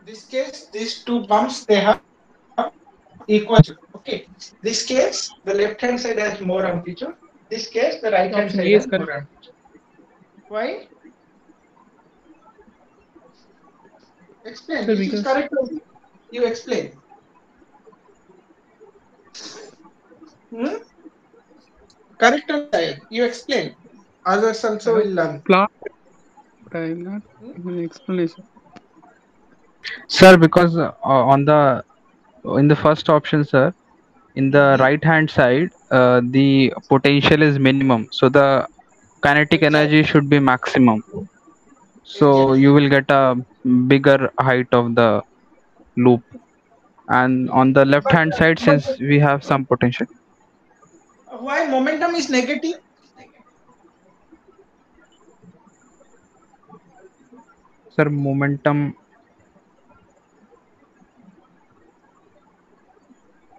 This case, these two bumps, they have equal amplitude. Okay. This case, the left hand side has more amplitude. This case, the right hand Option side A has is more correct. amplitude. Why? Explain. Sir, Which is because correct? You explain. Hmm? Correct or right? You explain. Others I also have will learn. plot, but I am not Hmm? giving an explanation. Sir, because on the in the first option, sir, in the Mm-hmm. right hand side, the potential is minimum, so the kinetic energy Exactly. should be maximum. So Exactly. you will get a bigger height of the loop. And on the left But hand side, but since we have some potential. why momentum is negative? Sir, momentum.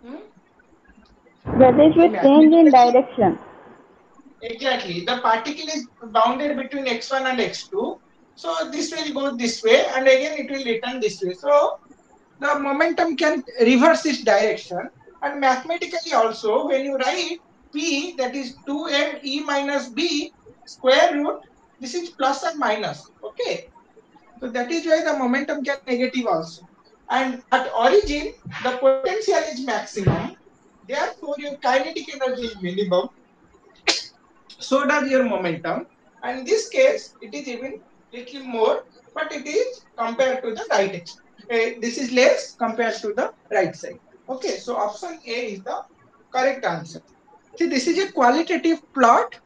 Hmm? That is See, with change in mathematically, direction. exactly. The particle is bounded between x1 and x2. So this will go this way, and again it will return this way. So the momentum can reverse its direction. And mathematically also, when you write P, that is 2m e minus b square root, this is plus and minus. Okay. So that is why the momentum can negative also. And at origin, the potential is maximum. Therefore, your kinetic energy is minimum. So does your momentum. And in this case, it is even little more, but it is compared to the right extreme. This is less compared to the right side. Okay, so option A is the correct answer. See, this is a qualitative plot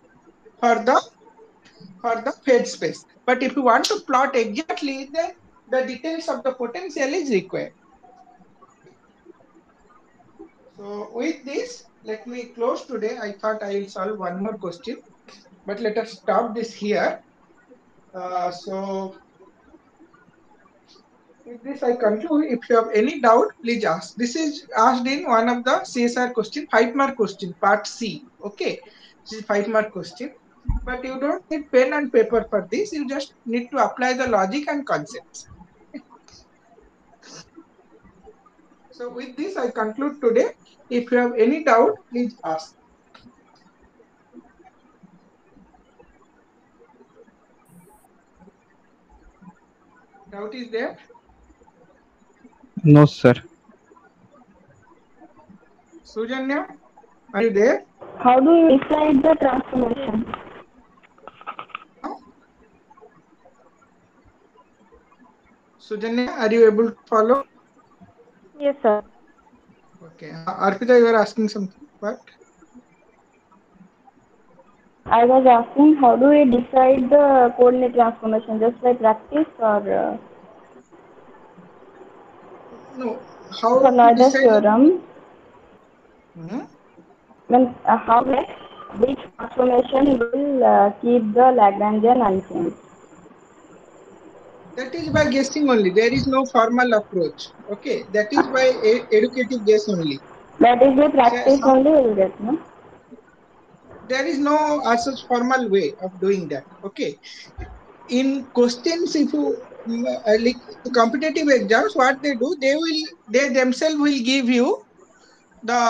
for the phase space. But if you want to plot exactly, then the details of the potential is required. So with this, let me close today. I thought I will solve one more question, but let us stop this here. So with this, I conclude. If you have any doubt, please ask. This is asked in one of the CSR question, 5-mark question, part C. Okay, this is 5-mark question. But you don't need pen and paper for this. You just need to apply the logic and concepts. So with this, I conclude today. If you have any doubt, please ask. Doubt is there? No, sir. Sujanya, are you there? How do you decide the transformation? Sujanya, are you able to follow? Yes, sir. Okay. Arpita, you are asking something. What? I was asking, how do we decide the coordinate transformation? Just by practice or No. How for to Noether's decide? theorem? Hmm? How which transformation will keep the Lagrangian unchanged? That is by guessing only. There is no formal approach. Okay. That is by educative guess only. That is by practice So, only will get, no? there is no such formal way of doing that. Okay. In questions, if you like competitive exams, what they do, they themselves will give you the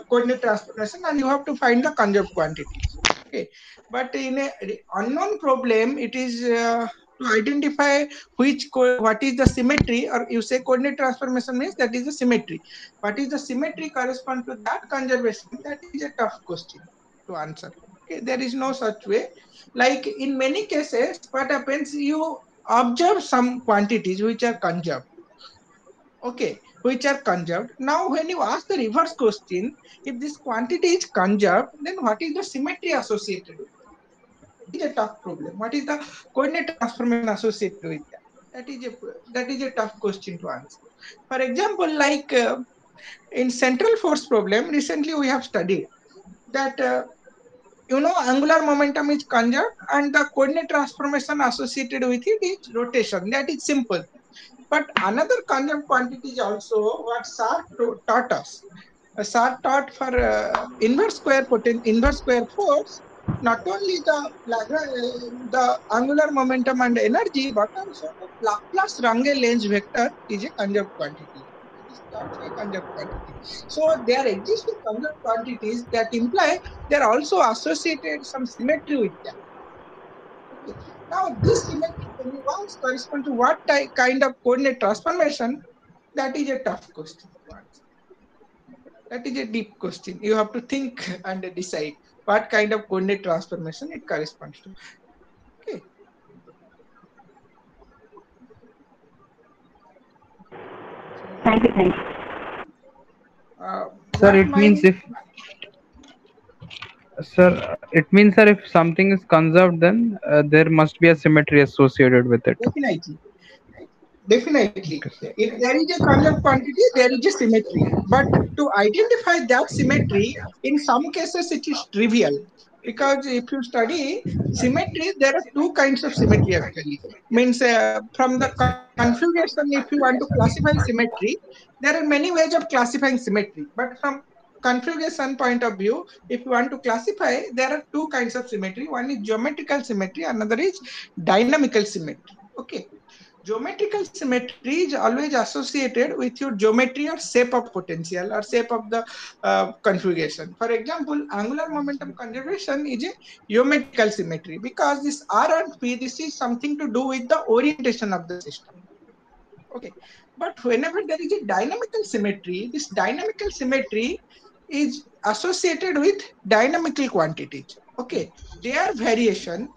coordinate transformation, and you have to find the conserved quantities. Okay, but in a unknown problem, it is to identify what is the symmetry, or you say coordinate transformation means that is the symmetry. What is the symmetry correspond to that conservation? That is a tough question to answer. Okay, there is no such way. Like in many cases, what happens, you observe some quantities which are conserved. Okay, which are conserved. Now, when you ask the reverse question, if this quantity is conserved, then what is the symmetry associated with it? That is a tough problem. What is the coordinate transformation associated with that? That is a tough question to answer. For example, like in central force problem, recently we have studied that angular momentum is conserved, and the coordinate transformation associated with it is rotation. That is simple. But another conserved quantity is also what SAR taught us. SAR taught for inverse square force, not only the angular momentum and energy, but also the Laplace-Runge length vector is a conserved quantity. It is taught a conserved quantity. So there exist conserved quantities that imply they are also associated some symmetry with them. Okay. Now, this symmetry once correspond to what kind of coordinate transformation? That is a tough question to answer. That is a deep question. You have to think and decide what kind of coordinate transformation it corresponds to. Okay. Thank you. Sir, it means sir, if something is conserved, then there must be a symmetry associated with it. Definitely. Okay, If there is a conserved quantity, there is a symmetry. But to identify that symmetry, in some cases it is trivial. Because if you study symmetry, there are two kinds of symmetry actually. Means from the configuration, if you want to classify symmetry, there are many ways of classifying symmetry. But from configuration point of view, if you want to classify, there are two kinds of symmetry. One is geometrical symmetry, another is dynamical symmetry. Okay. Geometrical symmetry is always associated with your geometry or shape of potential or shape of the configuration. For example, angular momentum conservation is a geometrical symmetry because this R and P, this is something to do with the orientation of the system. Okay, but whenever there is a dynamical symmetry, this dynamical symmetry is associated with dynamical quantities. Okay, their variation,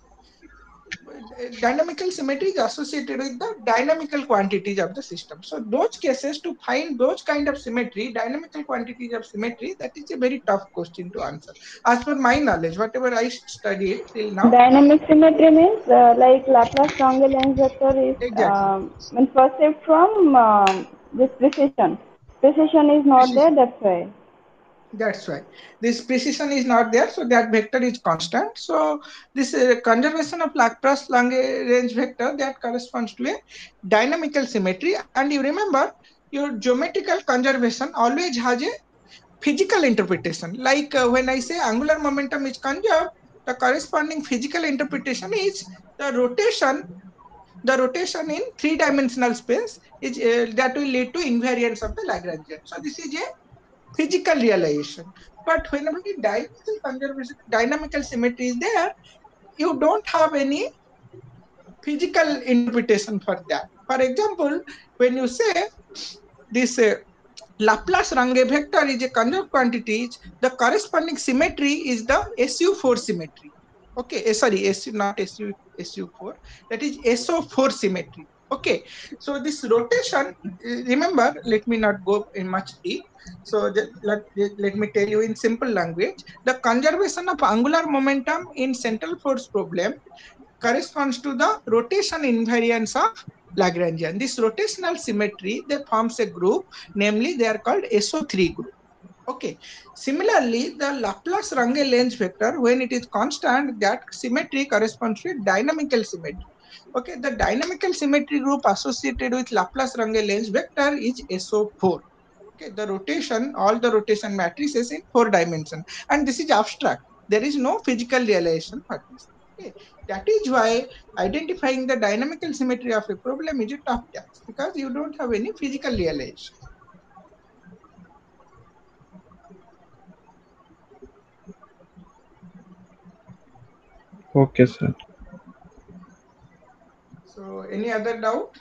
dynamical symmetry is associated with the dynamical quantities of the system. So those cases, to find those kind of symmetry, dynamical quantities of symmetry, that is a very tough question to answer. As per my knowledge, whatever I studied till now. Dynamic symmetry means like Laplace-Range length vector is Exactly. means perceived from this precision. Precision is not there, Precision. that's why. That's right. This precision is not there, so that vector is constant. So this conservation of Laplace-Range vector, that corresponds to a dynamical symmetry. And you remember, your geometrical conservation always has a physical interpretation. Like when I say angular momentum is conserved, the corresponding physical interpretation is the rotation. The rotation in three-dimensional space is that will lead to invariance of the Lagrangian. So this is a physical realization. But whenever the dynamical conservation, dynamical symmetry is there, you don't have any physical interpretation for that. For example, when you say this Laplace-Range vector is a conserved quantity, the corresponding symmetry is the SU4 symmetry. Okay, sorry, SU, not SU, SU4, that is SO4 symmetry. Okay, so this rotation, remember, let me not go in much deep. So let me tell you in simple language, the conservation of angular momentum in central force problem corresponds to the rotation invariance of Lagrangian. This rotational symmetry, they forms a group, namely they are called SO3 group. Okay. Similarly, the Laplace-Range length vector, when it is constant, that symmetry corresponds to a dynamical symmetry. Okay, the dynamical symmetry group associated with Laplace-Range length vector is SO4. Okay, the rotation, all the rotation matrices in 4 dimensions, and this is abstract. There is no physical realization for this. Okay, that is why identifying the dynamical symmetry of a problem is a tough task, because you don't have any physical realization. Okay, sir. So, any other doubt?